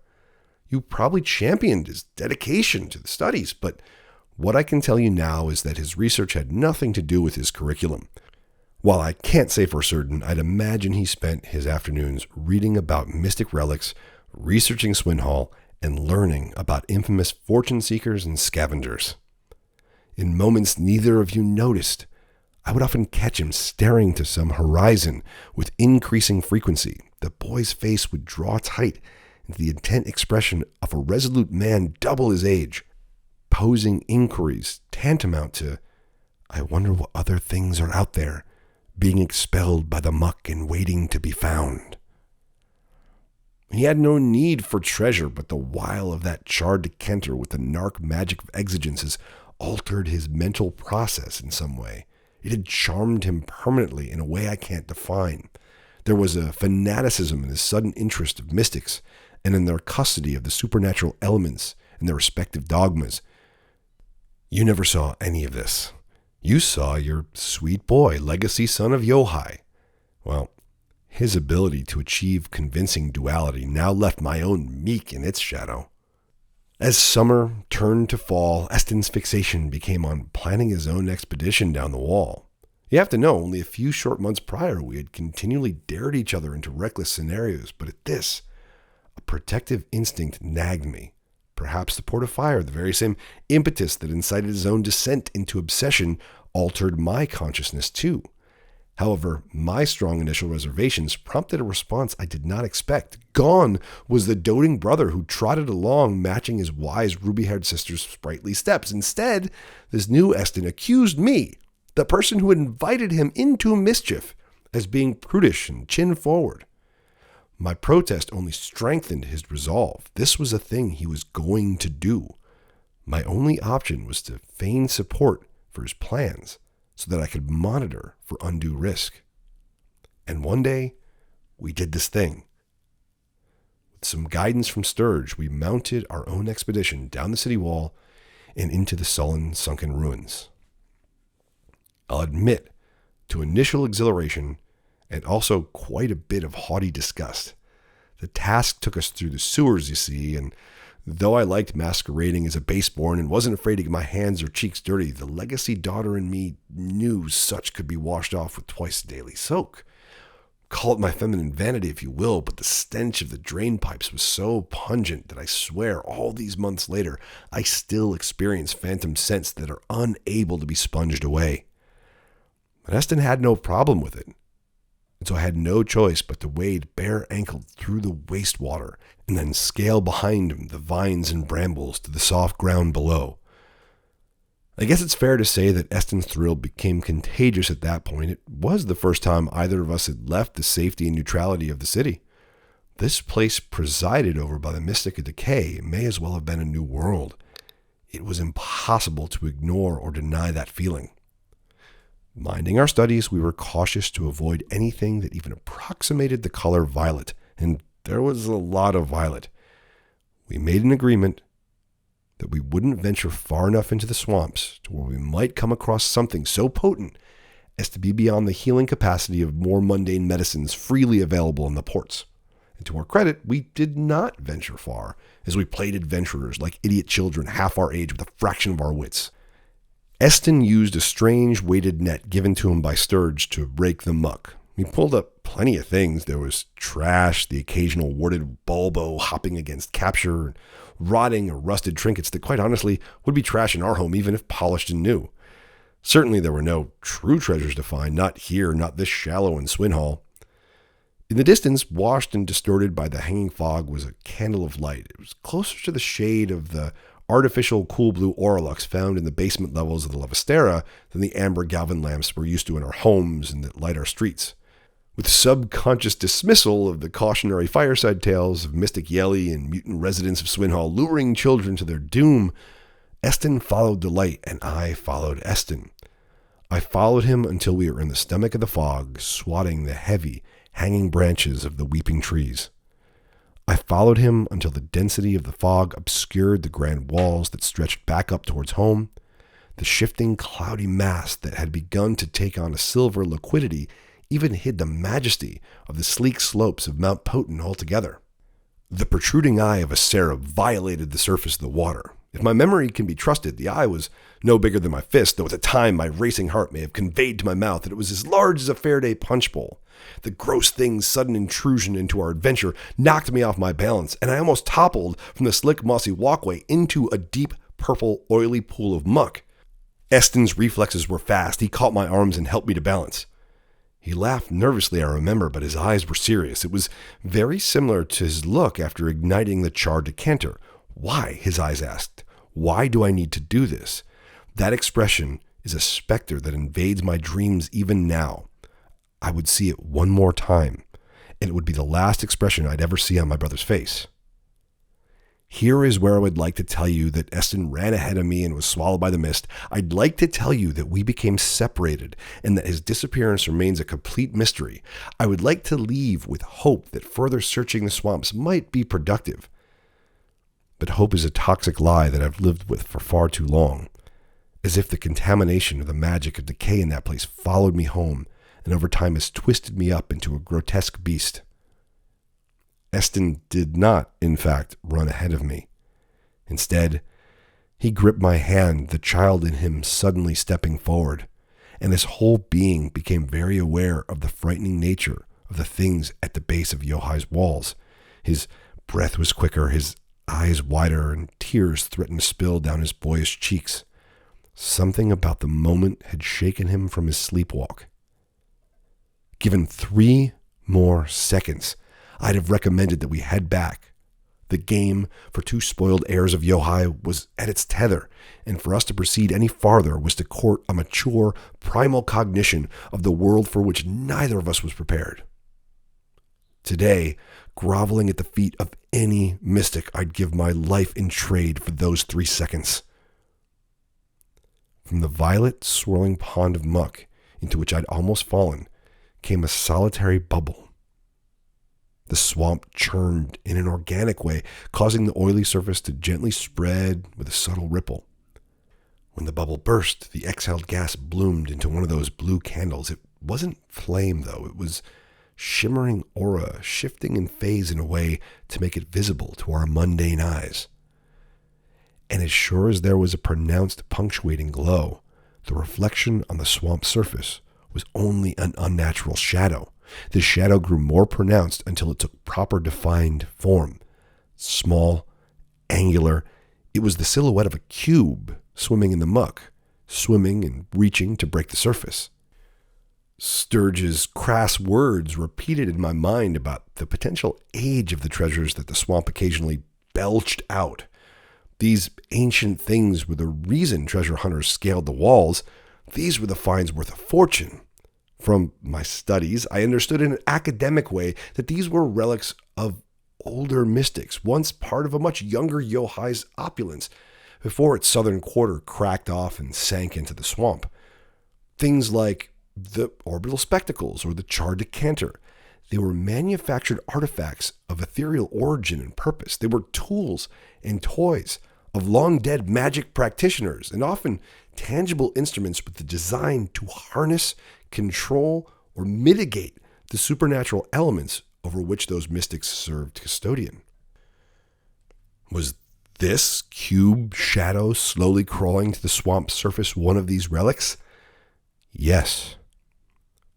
You probably championed his dedication to the studies, but what I can tell you now is that his research had nothing to do with his curriculum. While I can't say for certain, I'd imagine he spent his afternoons reading about mystic relics, researching Swinhall, and learning about infamous fortune seekers and scavengers. In moments neither of you noticed, I would often catch him staring to some horizon with increasing frequency. The boy's face would draw tight into the intent expression of a resolute man double his age, posing inquiries tantamount to, I wonder what other things are out there, being expelled by the muck and waiting to be found. He had no need for treasure, but the wile of that char decanter with the narc magic of exigences altered his mental process in some way. It had charmed him permanently in a way I can't define. There was a fanaticism in his sudden interest of mystics and in their custody of the supernatural elements and their respective dogmas. You never saw any of this. You saw your sweet boy, legacy son of Iohai. Well, his ability to achieve convincing duality now left my own meek in its shadow. As summer turned to fall, Eston's fixation became on planning his own expedition down the wall. You have to know, only a few short months prior, we had continually dared each other into reckless scenarios, but at this, a protective instinct nagged me. Perhaps the Port of Fire, the very same impetus that incited his own descent into obsession, altered my consciousness too. However, my strong initial reservations prompted a response I did not expect. Gone was the doting brother who trotted along, matching his wise ruby-haired sister's sprightly steps. Instead, this new Eston accused me, the person who had invited him into mischief, as being prudish and chin forward. My protest only strengthened his resolve. This was a thing he was going to do. My only option was to feign support for his plans so that I could monitor for undue risk. And one day, we did this thing. With some guidance from Sturge, we mounted our own expedition down the city wall and into the sullen, sunken ruins. I'll admit to initial exhilaration and also quite a bit of haughty disgust. The task took us through the sewers, you see, and though I liked masquerading as a baseborn and wasn't afraid to get my hands or cheeks dirty, the legacy daughter in me knew such could be washed off with twice a daily soak. Call it my feminine vanity if you will, but the stench of the drain pipes was so pungent that I swear all these months later, I still experience phantom scents that are unable to be sponged away. But Eston had no problem with it. And so I had no choice but to wade bare-ankled through the wastewater and then scale behind him the vines and brambles to the soft ground below. I guess it's fair to say that Eston's thrill became contagious at that point. It was the first time either of us had left the safety and neutrality of the city. This place presided over by the mystic of decay may as well have been a new world. It was impossible to ignore or deny that feeling. Minding our studies, we were cautious to avoid anything that even approximated the color violet, and there was a lot of violet. We made an agreement that we wouldn't venture far enough into the swamps to where we might come across something so potent as to be beyond the healing capacity of more mundane medicines freely available in the ports. And to our credit, we did not venture far, as we played adventurers like idiot children half our age with a fraction of our wits. Eston used a strange weighted net given to him by Sturge to rake the muck. He pulled up plenty of things. There was trash, the occasional warded bulbo hopping against capture, rotting or rusted trinkets that quite honestly would be trash in our home even if polished and new. Certainly there were no true treasures to find, not here, not this shallow in Swinhall. In the distance, washed and distorted by the hanging fog, was a candle of light. It was closer to the shade of the artificial cool blue aurolux found in the basement levels of the Levistera than the amber galvan lamps we're used to in our homes and that light our streets. With subconscious dismissal of the cautionary fireside tales of mystic Yeli and mutant residents of Swinhall luring children to their doom, Eston followed the light, and I followed Eston. I followed him until we were in the stomach of the fog, swatting the heavy, hanging branches of the weeping trees. I followed him until the density of the fog obscured the grand walls that stretched back up towards home. The shifting, cloudy mass that had begun to take on a silver liquidity even hid the majesty of the sleek slopes of Mount Poten altogether. The protruding eye of a seraph violated the surface of the water. If my memory can be trusted, the eye was no bigger than my fist, though at the time my racing heart may have conveyed to my mouth that it was as large as a Faraday punch bowl. The gross thing's sudden intrusion into our adventure knocked me off my balance, and I almost toppled from the slick, mossy walkway into a deep, purple, oily pool of muck. Eston's reflexes were fast. He caught my arms and helped me to balance. He laughed nervously, I remember, but his eyes were serious. It was very similar to his look after igniting the char decanter. Why? His eyes asked. Why do I need to do this? That expression is a specter that invades my dreams even now. I would see it one more time, and it would be the last expression I'd ever see on my brother's face. Here is where I would like to tell you that Eston ran ahead of me and was swallowed by the mist. I'd like to tell you that we became separated and that his disappearance remains a complete mystery. I would like to leave with hope that further searching the swamps might be productive. But hope is a toxic lie that I've lived with for far too long, as if the contamination of the magic of decay in that place followed me home and over time has twisted me up into a grotesque beast. Eston did not, in fact, run ahead of me. Instead, he gripped my hand, the child in him suddenly stepping forward, and his whole being became very aware of the frightening nature of the things at the base of Iohai's walls. His breath was quicker, his eyes wider, and tears threatened to spill down his boyish cheeks. Something about the moment had shaken him from his sleepwalk. Given 3 more seconds, I'd have recommended that we head back. The game for 2 spoiled heirs of Iohai was at its tether, and for us to proceed any farther was to court a mature, primal cognition of the world for which neither of us was prepared. Today, groveling at the feet of any mystic, I'd give my life in trade for those 3 seconds. From the violet, swirling pond of muck into which I'd almost fallen came a solitary bubble. The swamp churned in an organic way, causing the oily surface to gently spread with a subtle ripple. When the bubble burst, the exhaled gas bloomed into one of those blue candles. It wasn't flame, though. It was shimmering aura, shifting in phase in a way to make it visible to our mundane eyes. And as sure as there was a pronounced punctuating glow, the reflection on the swamp surface was only an unnatural shadow. The shadow grew more pronounced until it took proper defined form. Small, angular, it was the silhouette of a cube swimming in the muck, swimming and reaching to break the surface. Sturge's crass words repeated in my mind about the potential age of the treasures that the swamp occasionally belched out. These ancient things were the reason treasure hunters scaled the walls. These were the finds worth a fortune. From my studies, I understood in an academic way that these were relics of older mystics, once part of a much younger Iohai's opulence, before its southern quarter cracked off and sank into the swamp. Things like the orbital spectacles or the char decanter. They were manufactured artifacts of ethereal origin and purpose. They were tools and toys of long-dead magic practitioners, and often tangible instruments with the design to harness, control, or mitigate the supernatural elements over which those mystics served custodian. Was this cube shadow slowly crawling to the swamp surface one of these relics? Yes.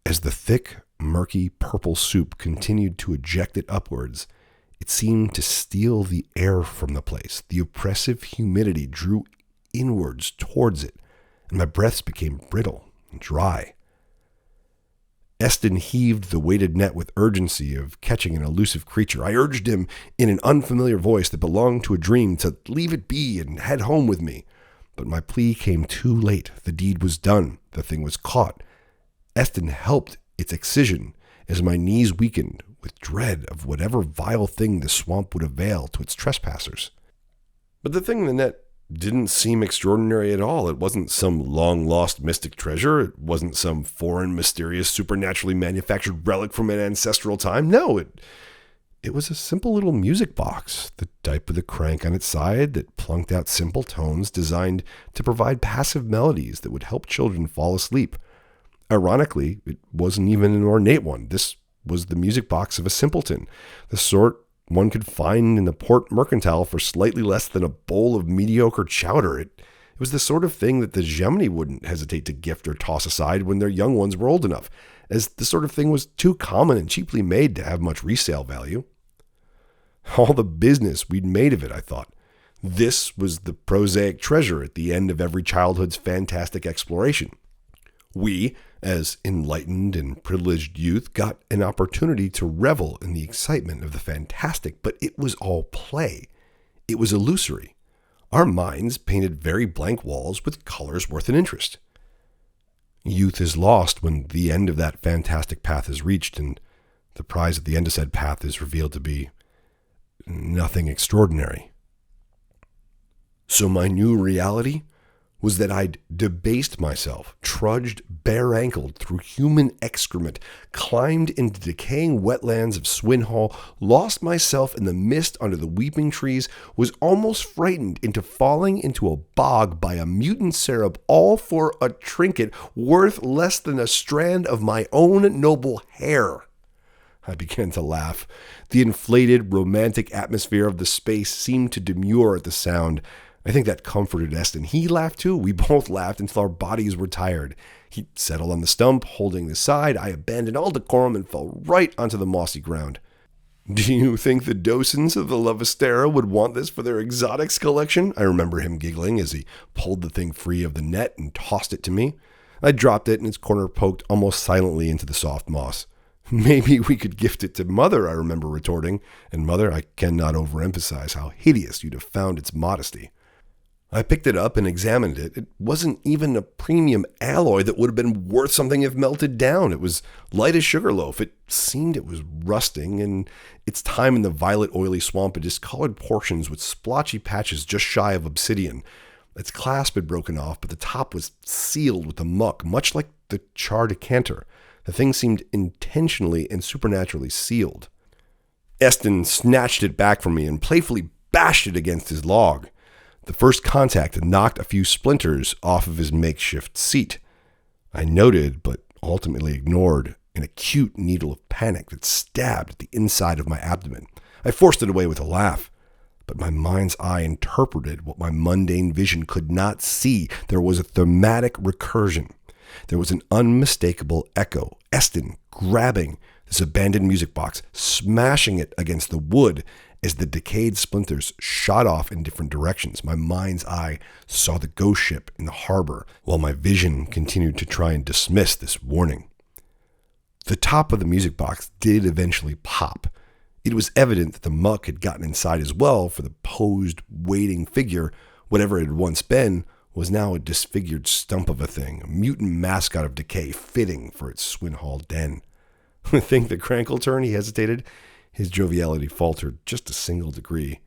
As the thick, murky purple soup continued to eject it upwards, it seemed to steal the air from the place. The oppressive humidity drew inwards towards it, and my breaths became brittle and dry. Eston heaved the weighted net with urgency of catching an elusive creature. I urged him in an unfamiliar voice that belonged to a dream to leave it be and head home with me. But my plea came too late. The deed was done. The thing was caught. Eston helped its excision as my knees weakened with dread of whatever vile thing the swamp would avail to its trespassers. But the thing in the net didn't seem extraordinary at all. It wasn't some long-lost mystic treasure. It wasn't some foreign, mysterious, supernaturally manufactured relic from an ancestral time. No, it was a simple little music box, the type with a crank on its side that plunked out simple tones designed to provide passive melodies that would help children fall asleep. Ironically, it wasn't even an ornate one. This was the music box of a simpleton, the sort one could find in the port mercantile for slightly less than a bowl of mediocre chowder. It was the sort of thing that the Gemini wouldn't hesitate to gift or toss aside when their young ones were old enough, as the sort of thing was too common and cheaply made to have much resale value. All the business we'd made of it, I thought. This was the prosaic treasure at the end of every childhood's fantastic exploration. We, as enlightened and privileged youth, got an opportunity to revel in the excitement of the fantastic, but it was all play. It was illusory. Our minds painted very blank walls with colors worth an interest. Youth is lost when the end of that fantastic path is reached, and the prize at the end of said path is revealed to be nothing extraordinary. So my new reality was that I'd debased myself, trudged bare-ankled through human excrement, climbed into decaying wetlands of Swinhall, lost myself in the mist under the weeping trees, was almost frightened into falling into a bog by a mutant cherub, all for a trinket worth less than a strand of my own noble hair. I began to laugh. The inflated, romantic atmosphere of the space seemed to demur at the sound. I think that comforted Eston. He laughed too. We both laughed until our bodies were tired. He settled on the stump, holding the side. I abandoned all decorum and fell right onto the mossy ground. Do you think the docents of the Lavastera would want this for their exotics collection? I remember him giggling as he pulled the thing free of the net and tossed it to me. I dropped it and its corner poked almost silently into the soft moss. Maybe we could gift it to Mother, I remember retorting. And Mother, I cannot overemphasize how hideous you'd have found its modesty. I picked it up and examined it. It wasn't even a premium alloy that would have been worth something if melted down. It was light as sugarloaf. It seemed it was rusting, and its time in the violet oily swamp had discolored portions with splotchy patches just shy of obsidian. Its clasp had broken off, but the top was sealed with the muck, much like the char decanter. The thing seemed intentionally and supernaturally sealed. Eston snatched it back from me and playfully bashed it against his log. The first contact had knocked a few splinters off of his makeshift seat. I noted, but ultimately ignored, an acute needle of panic that stabbed at the inside of my abdomen. I forced it away with a laugh, but my mind's eye interpreted what my mundane vision could not see. There was a thematic recursion. There was an unmistakable echo. Eston grabbing this abandoned music box, smashing it against the wood as the decayed splinters shot off in different directions. My mind's eye saw the ghost ship in the harbor, while my vision continued to try and dismiss this warning. The top of the music box did eventually pop. It was evident that the muck had gotten inside as well, for the posed, waiting figure, whatever it had once been, was now a disfigured stump of a thing, a mutant mascot of decay fitting for its Swinhall den. Think the Crankle turn? He hesitated. His joviality faltered just a single degree.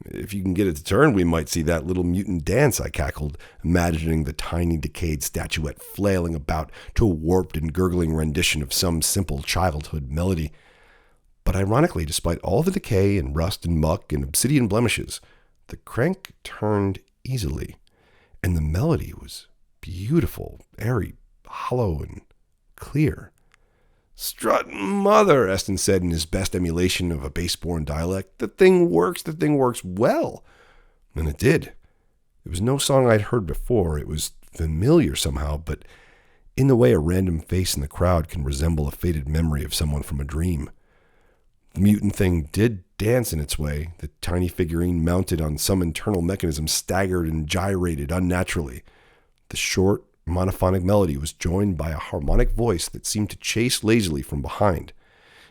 If you can get it to turn, we might see that little mutant dance, I cackled, imagining the tiny decayed statuette flailing about to a warped and gurgling rendition of some simple childhood melody. But ironically, despite all the decay and rust and muck and obsidian blemishes, the crank turned easily, and the melody was beautiful, airy, hollow, and clear. "Strut mother," Eston said in his best emulation of a base-born dialect. The thing works well." And it did. It was no song I'd heard before. It was familiar somehow, but in the way a random face in the crowd can resemble a faded memory of someone from a dream. The mutant thing did dance in its way. The tiny figurine mounted on some internal mechanism staggered and gyrated unnaturally. The short, monophonic melody was joined by a harmonic voice that seemed to chase lazily from behind.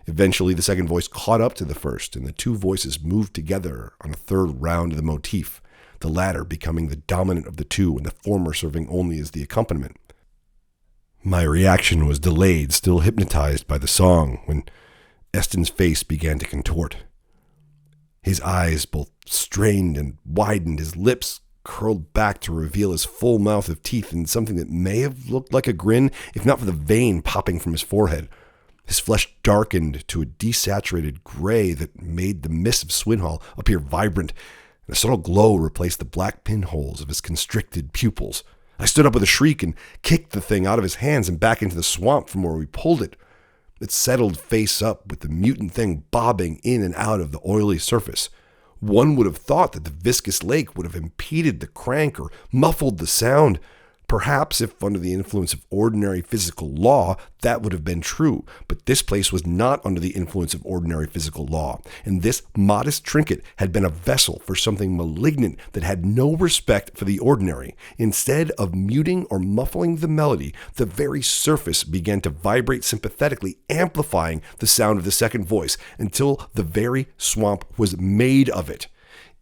Eventually, the second voice caught up to the first, and the two voices moved together on a third round of the motif, the latter becoming the dominant of the two and the former serving only as the accompaniment. My reaction was delayed, still hypnotized by the song, when Eston's face began to contort. His eyes both strained and widened, his lips curled back to reveal his full mouth of teeth and something that may have looked like a grin, if not for the vein popping from his forehead. His flesh darkened to a desaturated gray that made the mist of Swinhall appear vibrant, and a subtle glow replaced the black pinholes of his constricted pupils. I stood up with a shriek and kicked the thing out of his hands and back into the swamp from where we pulled it. It settled face up with the mutant thing bobbing in and out of the oily surface. One would have thought that the viscous lake would have impeded the crank or muffled the sound. Perhaps if under the influence of ordinary physical law, that would have been true. But this place was not under the influence of ordinary physical law, and this modest trinket had been a vessel for something malignant that had no respect for the ordinary. Instead of muting or muffling the melody, the very surface began to vibrate sympathetically, amplifying the sound of the second voice until the very swamp was made of it.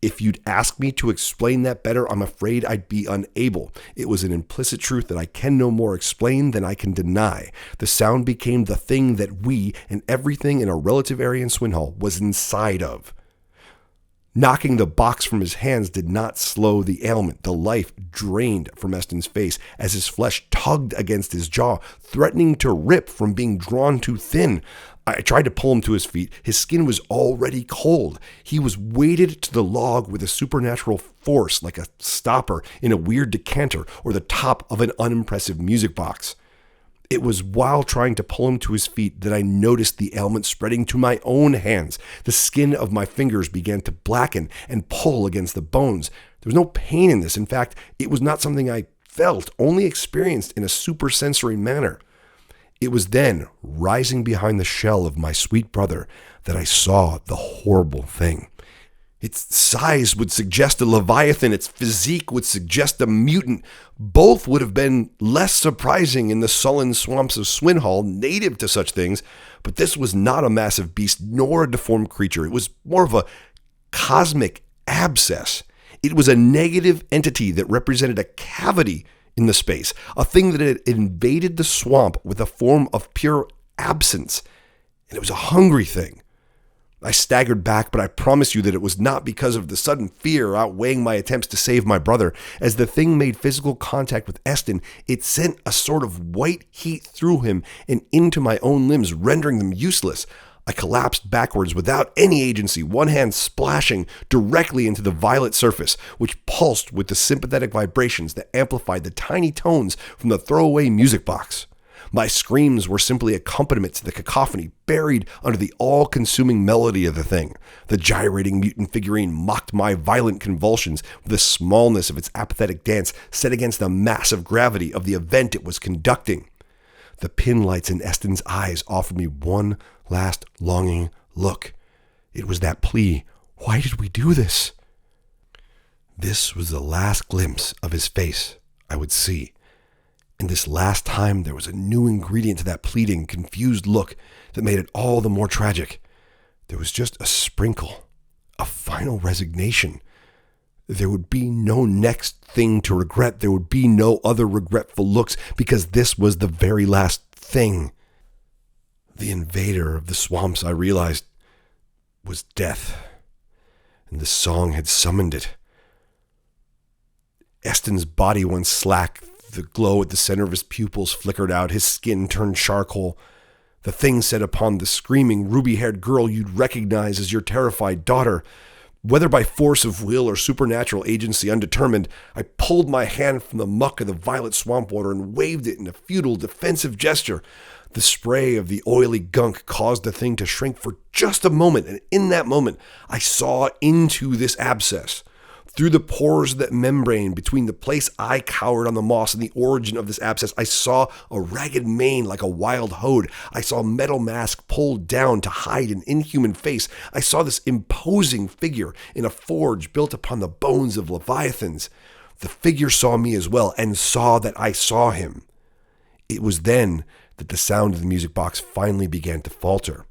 If you'd ask me to explain that better, I'm afraid I'd be unable. It was an implicit truth that I can no more explain than I can deny. The sound became the thing that we and everything in our relative area in Swinhall was inside of. Knocking the box from his hands did not slow the ailment. The life drained from Eston's face as his flesh tugged against his jaw, threatening to rip from being drawn too thin. I tried to pull him to his feet. His skin was already cold. He was weighted to the log with a supernatural force, like a stopper in a weird decanter or the top of an unimpressive music box. It was while trying to pull him to his feet that I noticed the ailment spreading to my own hands. The skin of my fingers began to blacken and pull against the bones. There was no pain in this. In fact, it was not something I felt, only experienced in a supersensory manner. It was then, rising behind the shell of my sweet brother, that I saw the horrible thing. Its size would suggest a leviathan. Its physique would suggest a mutant. Both would have been less surprising in the sullen swamps of Swinhall, native to such things. But this was not a massive beast, nor a deformed creature. It was more of a cosmic abscess. It was a negative entity that represented a cavity in the space, a thing that had invaded the swamp with a form of pure absence. And it was a hungry thing. I staggered back, but I promise you that it was not because of the sudden fear outweighing my attempts to save my brother. As the thing made physical contact with Eston, it sent a sort of white heat through him and into my own limbs, rendering them useless. I collapsed backwards without any agency, one hand splashing directly into the violet surface, which pulsed with the sympathetic vibrations that amplified the tiny tones from the throwaway music box. My screams were simply accompaniment to the cacophony buried under the all-consuming melody of the thing. The gyrating mutant figurine mocked my violent convulsions with the smallness of its apathetic dance set against the massive gravity of the event it was conducting. The pin lights in Eston's eyes offered me one last longing look. It was that plea, "Why did we do this?" This was the last glimpse of his face I would see. And this last time there was a new ingredient to that pleading, confused look that made it all the more tragic. There was just a sprinkle, a final resignation. There would be no next thing to regret. There would be no other regretful looks, because this was the very last thing. The invader of the swamps, I realized, was death. and the song had summoned it. Eston's body went slack. The glow at the center of his pupils flickered out. His skin turned charcoal. The thing said upon the screaming, ruby-haired girl you'd recognize as your terrified daughter. Whether by force of will or supernatural agency undetermined, I pulled my hand from the muck of the violet swamp water and waved it in a futile defensive gesture. The spray of the oily gunk caused the thing to shrink for just a moment, and in that moment, I saw into this abscess. Through the pores of that membrane between the place I cowered on the moss and the origin of this abscess, I saw a ragged mane like a wild hode. I saw a metal mask pulled down to hide an inhuman face. I saw this imposing figure in a forge built upon the bones of leviathans. The figure saw me as well and saw that I saw him. It was then that the sound of the music box finally began to falter.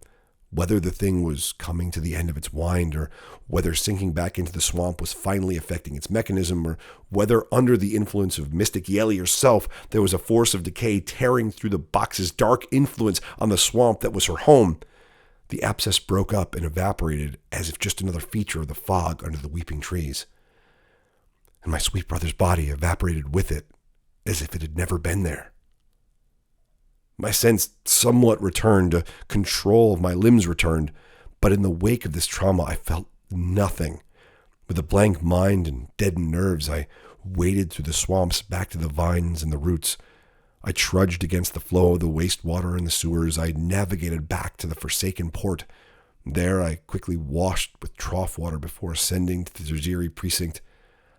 Whether the thing was coming to the end of its wind, or whether sinking back into the swamp was finally affecting its mechanism, or whether under the influence of Mystic Yeli herself there was a force of decay tearing through the box's dark influence on the swamp that was her home, the abscess broke up and evaporated as if just another feature of the fog under the weeping trees. And my sweet brother's body evaporated with it as if it had never been there. My sense somewhat returned, control of my limbs returned, but in the wake of this trauma, I felt nothing. With a blank mind and deadened nerves, I waded through the swamps back to the vines and the roots. I trudged against the flow of the wastewater and the sewers. I navigated back to the forsaken port. There, I quickly washed with trough water before ascending to the tertiary precinct.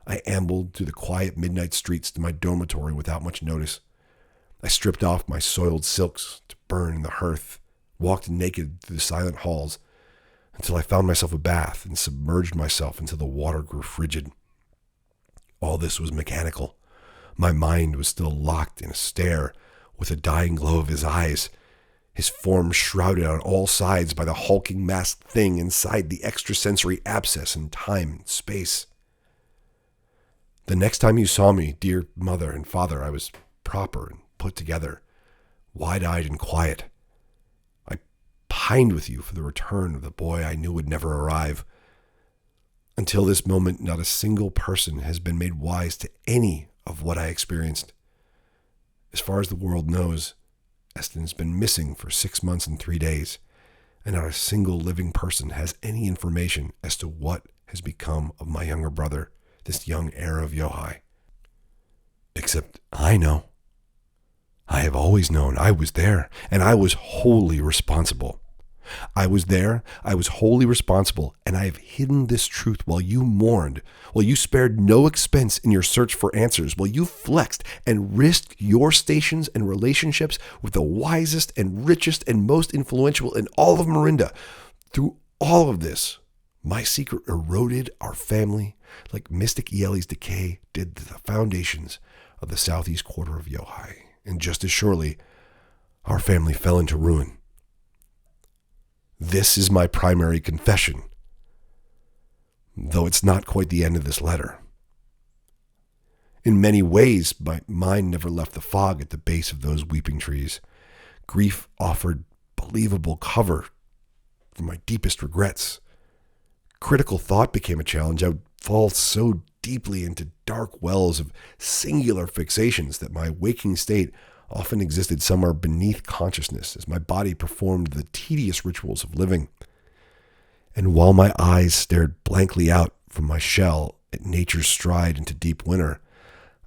I ambled through the quiet midnight streets to my dormitory without much notice. I stripped off my soiled silks to burn in the hearth, walked naked through the silent halls until I found myself a bath and submerged myself until the water grew frigid. All this was mechanical. My mind was still locked in a stare with the dying glow of his eyes, his form shrouded on all sides by the hulking masked thing inside the extrasensory abscess in time and space. The next time you saw me, dear mother and father, I was proper and put together, wide-eyed and quiet. I pined with you for the return of the boy I knew would never arrive. Until this moment, not a single person has been made wise to any of what I experienced. As far as the world knows, Eston has been missing for 6 months and 3 days, and not a single living person has any information as to what has become of my younger brother, this young heir of Iohai. Except I know. I have always known. I was there, and I was wholly responsible. I was there, I was wholly responsible, and I have hidden this truth while you mourned, while you spared no expense in your search for answers, while you flexed and risked your stations and relationships with the wisest and richest and most influential in all of Marinda. Through all of this, my secret eroded our family like Mystic Yeli's decay did the foundations of the southeast quarter of Iohai. And just as surely, our family fell into ruin. This is my primary confession, though it's not quite the end of this letter. In many ways, my mind never left the fog at the base of those weeping trees. Grief offered believable cover for my deepest regrets. Critical thought became a challenge. I would fall so deeply into dark wells of singular fixations that my waking state often existed somewhere beneath consciousness as my body performed the tedious rituals of living. And while my eyes stared blankly out from my shell at nature's stride into deep winter,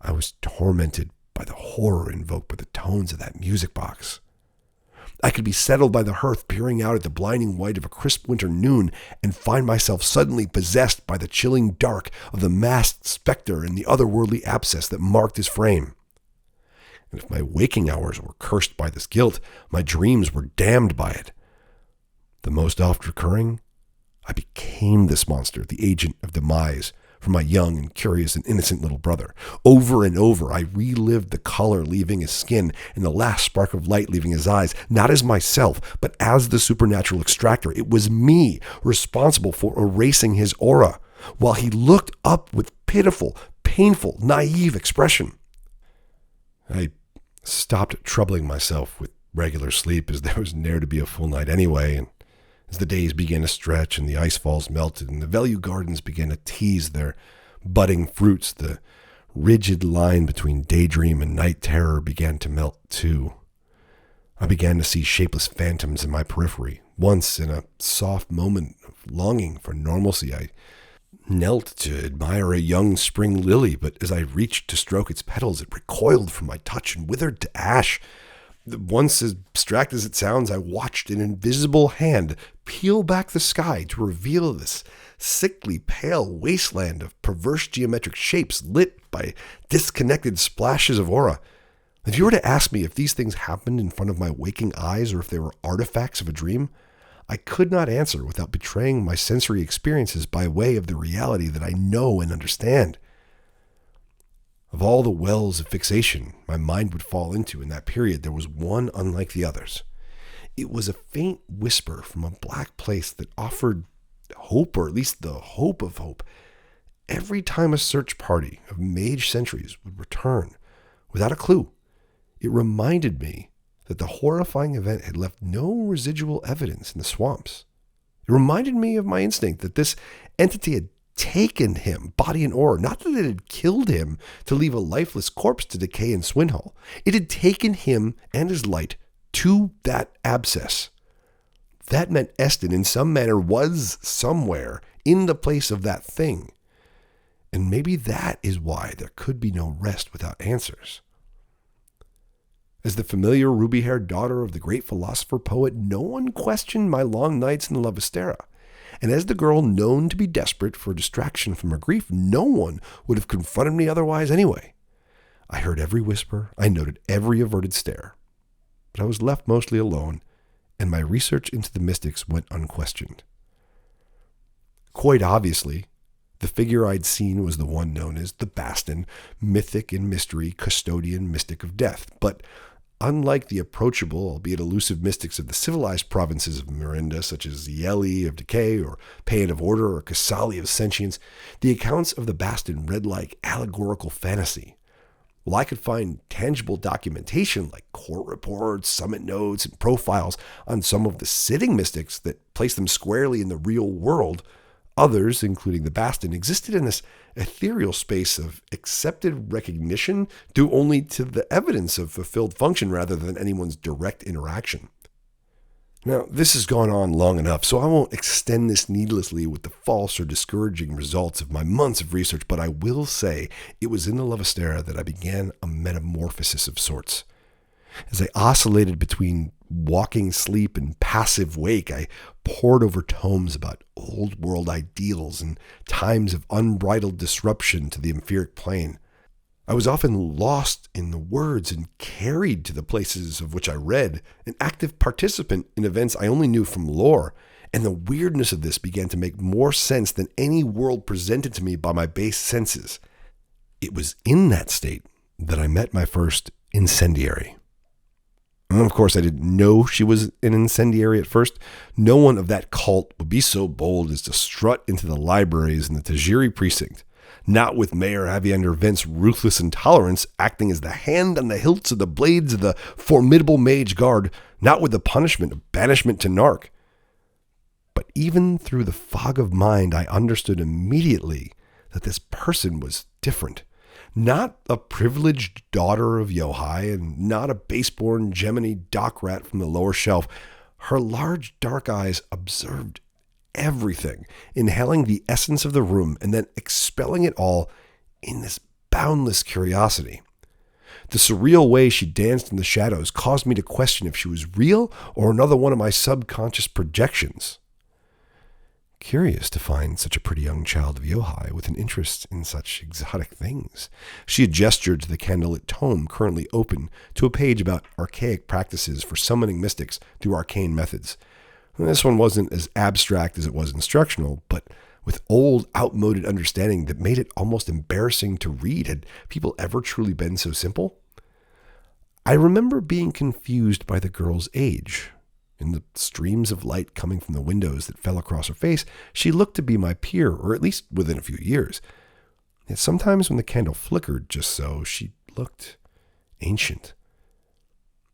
I was tormented by the horror invoked by the tones of that music box. I could be settled by the hearth, peering out at the blinding white of a crisp winter noon, and find myself suddenly possessed by the chilling dark of the masked specter and the otherworldly abscess that marked his frame. And if my waking hours were cursed by this guilt, my dreams were damned by it. The most oft recurring, I became this monster, the agent of demise, for my young and curious and innocent little brother. Over and over, I relived the color leaving his skin and the last spark of light leaving his eyes, not as myself, but as the supernatural extractor. It was me responsible for erasing his aura, while he looked up with pitiful, painful, naive expression. I stopped troubling myself with regular sleep, as there was ne'er to be a full night anyway, and As the days began to stretch and the ice falls melted and the value gardens began to tease their budding fruits, the rigid line between daydream and night terror began to melt too. I began to see shapeless phantoms in my periphery. Once, in a soft moment of longing for normalcy, I knelt to admire a young spring lily, but as I reached to stroke its petals, it recoiled from my touch and withered to ash. Once, as abstract as it sounds, I watched an invisible hand peel back the sky to reveal this sickly pale wasteland of perverse geometric shapes lit by disconnected splashes of aura. If you were to ask me if these things happened in front of my waking eyes or if they were artifacts of a dream, I could not answer without betraying my sensory experiences by way of the reality that I know and understand. Of all the wells of fixation my mind would fall into in that period, there was one unlike the others. It was a faint whisper from a black place that offered hope, or at least the hope of hope. Every time a search party of mage sentries would return without a clue, it reminded me that the horrifying event had left no residual evidence in the swamps. It reminded me of my instinct that this entity had taken him, body and aura, not that it had killed him to leave a lifeless corpse to decay in Swinhall. It had taken him and his light to that abscess. That meant Eston, in some manner, was somewhere in the place of that thing. And maybe that is why there could be no rest without answers. As the familiar ruby-haired daughter of the great philosopher-poet, no one questioned my long nights in the Lavastera. And as the girl known to be desperate for distraction from her grief, no one would have confronted me otherwise anyway. I heard every whisper, I noted every averted stare. But I was left mostly alone, and my research into the mystics went unquestioned. Quite obviously, the figure I'd seen was the one known as the Baston, mythic in mystery, custodian mystic of death. But unlike the approachable, albeit elusive mystics of the civilized provinces of Mirinda, such as Yeli of decay, or Paean of order, or Kasali of sentience, the accounts of the Baston read like allegorical fantasy. While I could find tangible documentation like court reports, summit notes, and profiles on some of the sitting mystics that placed them squarely in the real world, others, including the Baston, existed in this ethereal space of accepted recognition due only to the evidence of fulfilled function rather than anyone's direct interaction. Now, this has gone on long enough, so I won't extend this needlessly with the false or discouraging results of my months of research, but I will say it was in the Lavastera that I began a metamorphosis of sorts. As I oscillated between walking sleep and passive wake, I pored over tomes about old world ideals and times of unbridled disruption to the etheric plane. I was often lost in the words and carried to the places of which I read, an active participant in events I only knew from lore, and the weirdness of this began to make more sense than any world presented to me by my base senses. It was in that state that I met my first incendiary. And of course, I didn't know she was an incendiary at first. No one of that cult would be so bold as to strut into the libraries in the Tajiri precinct, not with Mayor Aviander Vent's ruthless intolerance acting as the hand on the hilts of the blades of the formidable mage guard, not with the punishment of banishment to Narc. But even through the fog of mind, I understood immediately that this person was different. Not a privileged daughter of Iohai, and not a base-born Gemini dock rat from the lower shelf. Her large dark eyes observed everything, inhaling the essence of the room and then expelling it all in this boundless curiosity. The surreal way she danced in the shadows caused me to question if she was real or another one of my subconscious projections. Curious to find such a pretty young child of Iohai with an interest in such exotic things. She had gestured to the candlelit tome currently open to a page about archaic practices for summoning mystics through arcane methods. This one wasn't as abstract as it was instructional, but with old, outmoded understanding that made it almost embarrassing to read. Had people ever truly been so simple? I remember being confused by the girl's age. In the streams of light coming from the windows that fell across her face, she looked to be my peer, or at least within a few years. Yet sometimes when the candle flickered just so, she looked ancient.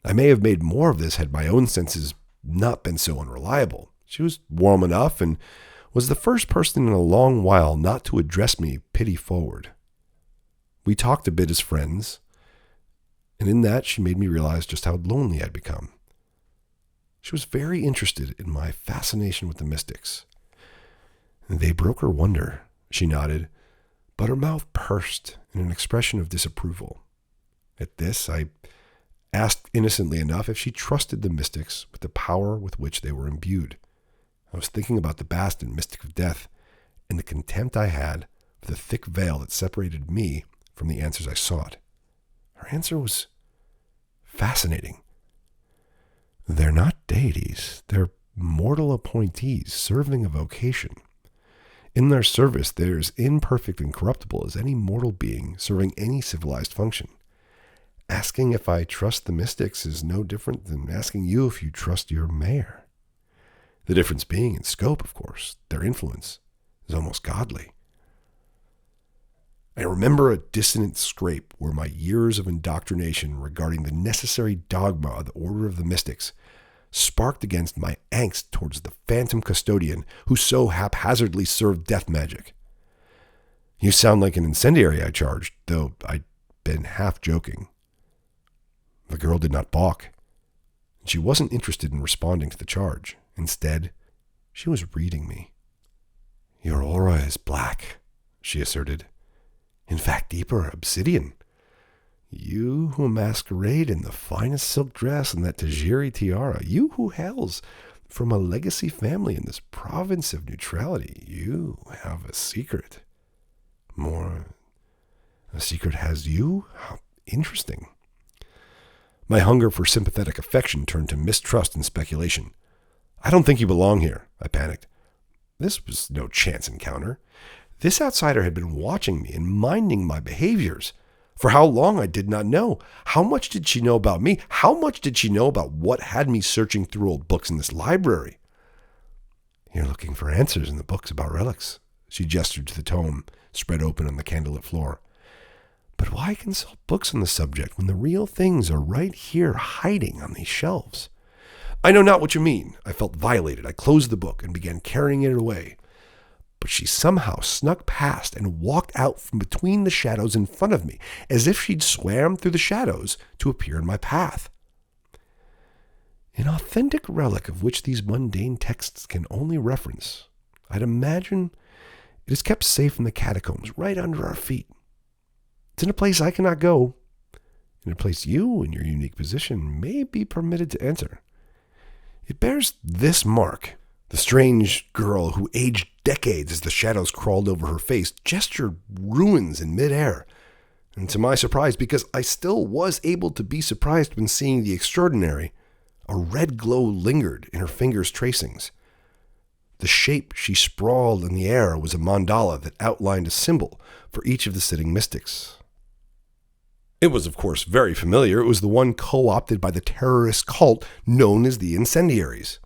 I may have made more of this had my own senses not been so unreliable. She was warm enough and was the first person in a long while not to address me pity forward. We talked a bit as friends, and in that she made me realize just how lonely I'd become. She was very interested in my fascination with the mystics. They broke her wonder, she nodded, but her mouth pursed in an expression of disapproval. At this, I asked innocently enough if she trusted the mystics with the power with which they were imbued. I was thinking about the Bast and mystic of death and the contempt I had for the thick veil that separated me from the answers I sought. Her answer was fascinating. They're not deities. They're mortal appointees serving a vocation. In their service, they're as imperfect and corruptible as any mortal being serving any civilized function. Asking if I trust the mystics is no different than asking you if you trust your mayor. The difference being in scope, of course. Their influence is almost godly. I remember a dissonant scrape where my years of indoctrination regarding the necessary dogma of the Order of the Mystics sparked against my angst towards the phantom custodian who so haphazardly served death magic. You sound like an incendiary, I charged, though I'd been half joking. The girl did not balk. She wasn't interested in responding to the charge. Instead, she was reading me. Your aura is black, she asserted. In fact, deeper, obsidian. You who masquerade in the finest silk dress and that tajiri tiara, you who hails from a legacy family in this province of neutrality, you have a secret. More, a secret has you? How interesting. My hunger for sympathetic affection turned to mistrust and speculation. I don't think you belong here, I panicked. This was no chance encounter. This outsider had been watching me and minding my behaviors. For how long, I did not know. How much did she know about me? How much did she know about what had me searching through old books in this library? You're looking for answers in the books about relics. She gestured to the tome spread open on the candlelit floor. But why consult books on the subject when the real things are right here hiding on these shelves? I know not what you mean. I felt violated. I closed the book and began carrying it away. But she somehow snuck past and walked out from between the shadows in front of me, as if she'd swam through the shadows to appear in my path. An authentic relic of which these mundane texts can only reference, I'd imagine it is kept safe in the catacombs right under our feet. It's in a place I cannot go, in a place you, in your unique position, may be permitted to enter. It bears this mark. The strange girl who aged decades as the shadows crawled over her face gestured ruins in midair. And to my surprise, because I still was able to be surprised when seeing the extraordinary, a red glow lingered in her fingers' tracings. The shape she sprawled in the air was a mandala that outlined a symbol for each of the sitting mystics. It was, of course, very familiar. It was the one co-opted by the terrorist cult known as the Incendiaries.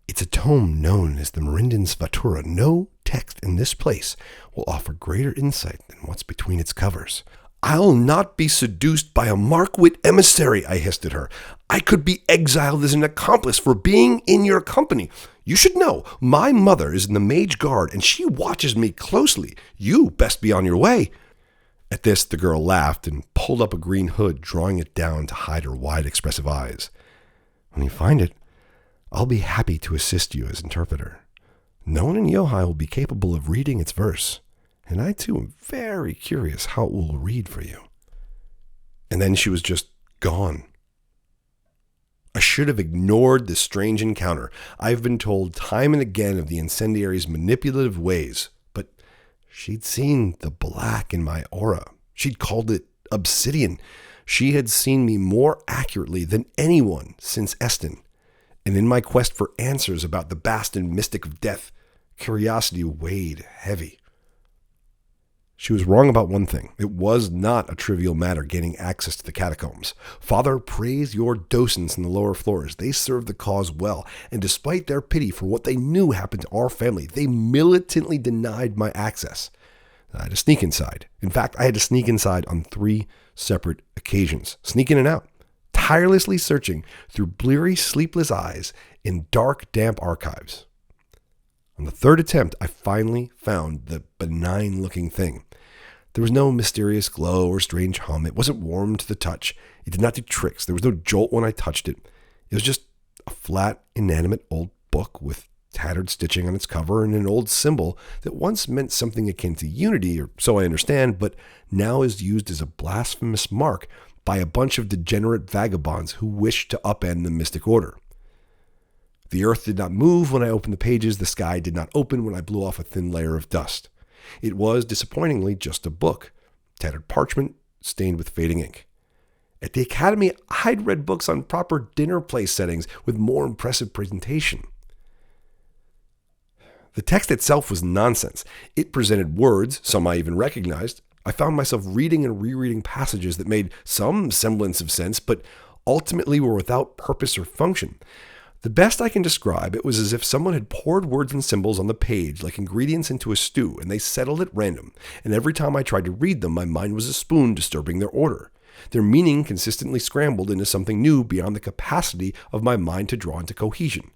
It's a tome known as the Merindan Svatura. No text in this place will offer greater insight than what's between its covers. I'll not be seduced by a Markwit emissary, I hissed at her. I could be exiled as an accomplice for being in your company. You should know, my mother is in the Mage Guard and she watches me closely. You best be on your way. At this, the girl laughed and pulled up a green hood, drawing it down to hide her wide, expressive eyes. When you find it, I'll be happy to assist you as interpreter. No one in Iohai will be capable of reading its verse, and I too am very curious how it will read for you. And then she was just gone. I should have ignored this strange encounter. I've been told time and again of the incendiary's manipulative ways, but she'd seen the black in my aura. She'd called it obsidian. She had seen me more accurately than anyone since Eston. And in my quest for answers about the Bast and mystic of death, curiosity weighed heavy. She was wrong about one thing. It was not a trivial matter gaining access to the catacombs. Father, praise your docents in the lower floors. They served the cause well, and despite their pity for what they knew happened to our family, they militantly denied my access. I had to sneak inside. In fact, I had to sneak inside on 3 separate occasions. Sneak in and out. Tirelessly searching through bleary, sleepless eyes in dark, damp archives. On the third attempt, I finally found the benign-looking thing. There was no mysterious glow or strange hum. It wasn't warm to the touch. It did not do tricks. There was no jolt when I touched it. It was just a flat, inanimate old book with tattered stitching on its cover and an old symbol that once meant something akin to unity, or so I understand, but now is used as a blasphemous mark by a bunch of degenerate vagabonds who wish to upend the mystic order. The earth did not move when I opened the pages. The sky did not open when I blew off a thin layer of dust. It was, disappointingly, just a book, tattered parchment, stained with fading ink. At the academy, I'd read books on proper dinner place settings with more impressive presentation. The text itself was nonsense. It presented words, some I even recognized. I found myself reading and rereading passages that made some semblance of sense, but ultimately were without purpose or function. The best I can describe, it was as if someone had poured words and symbols on the page like ingredients into a stew, and they settled at random, and every time I tried to read them, my mind was a spoon disturbing their order. Their meaning consistently scrambled into something new beyond the capacity of my mind to draw into cohesion.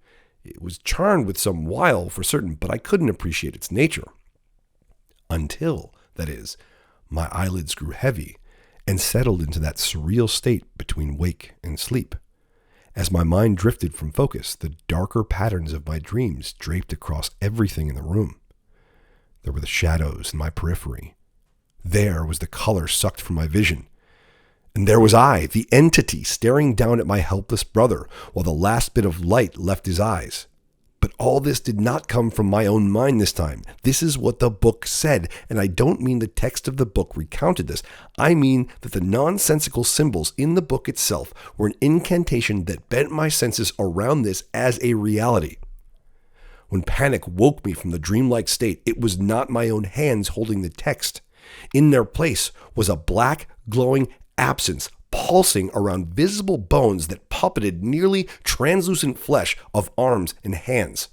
It was charmed with some wile for certain, but I couldn't appreciate its nature. Until, that is, my eyelids grew heavy and settled into that surreal state between wake and sleep. As my mind drifted from focus, the darker patterns of my dreams draped across everything in the room. There were the shadows in my periphery. There was the color sucked from my vision. And there was I, the entity, staring down at my helpless brother, while the last bit of light left his eyes. But all this did not come from my own mind this time. This is what the book said, and I don't mean the text of the book recounted this. I mean that the nonsensical symbols in the book itself were an incantation that bent my senses around this as a reality. When panic woke me from the dreamlike state, it was not my own hands holding the text. In their place was a black, glowing absence pulsing around visible bones that puppeted nearly translucent flesh of arms and hands.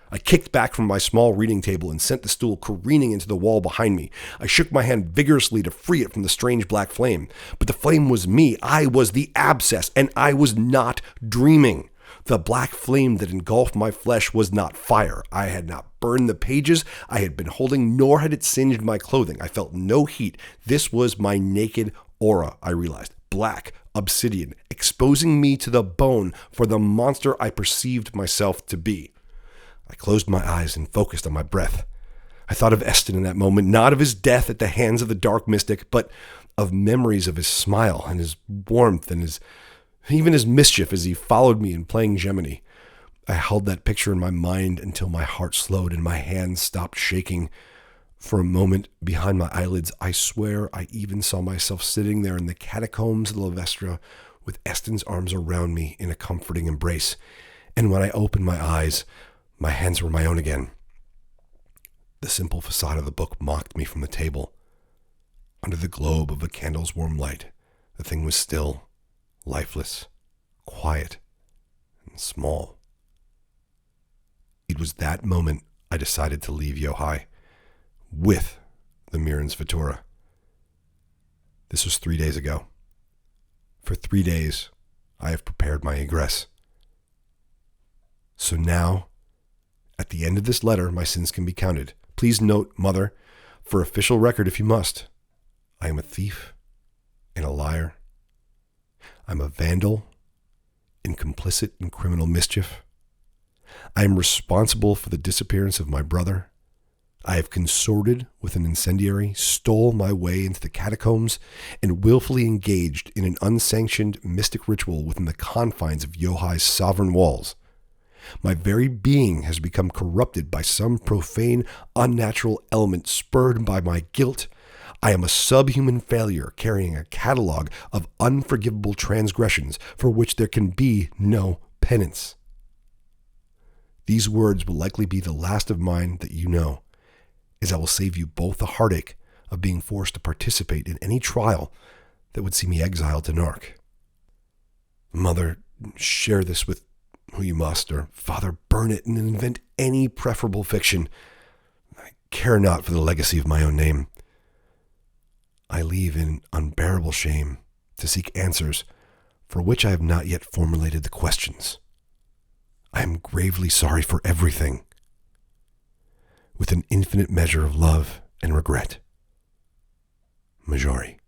I kicked back from my small reading table and sent the stool careening into the wall behind me. I shook my hand vigorously to free it from the strange black flame. But the flame was me. I was the abscess, and I was not dreaming. The black flame that engulfed my flesh was not fire. I had not burned the pages I had been holding, nor had it singed my clothing. I felt no heat. This was my naked aura, I realized. Black obsidian, exposing me to the bone for the monster I perceived myself to be. I closed my eyes and focused on my breath. I thought of Eston in that moment, not of his death at the hands of the dark mystic, but of memories of his smile and his warmth and even his mischief as he followed me in playing Gemini. I held that picture in my mind until my heart slowed and my hands stopped shaking. For a moment, behind my eyelids, I swear I even saw myself sitting there in the catacombs of La Vestra with Eston's arms around me in a comforting embrace. And when I opened my eyes, my hands were my own again. The simple facade of the book mocked me from the table. Under the globe of a candle's warm light, the thing was still, lifeless, quiet, and small. It was that moment I decided to leave Iohai with the Mirren's Vatura. This was 3 days ago. For 3 days, I have prepared my egress. So now, at the end of this letter, my sins can be counted. Please note, Mother, for official record if you must, I am a thief and a liar. I'm a vandal and complicit in criminal mischief. I am responsible for the disappearance of my brother. I have consorted with an incendiary, stole my way into the catacombs, and willfully engaged in an unsanctioned mystic ritual within the confines of Iohai's sovereign walls. My very being has become corrupted by some profane, unnatural element spurred by my guilt. I am a subhuman failure carrying a catalog of unforgivable transgressions for which there can be no penance. These words will likely be the last of mine that you know, as I will save you both the heartache of being forced to participate in any trial that would see me exiled to Narc. Mother, share this with who you must, or Father, burn it and invent any preferable fiction. I care not for the legacy of my own name. I leave in unbearable shame to seek answers for which I have not yet formulated the questions. I am gravely sorry for everything. with an infinite measure of love and regret. Majori.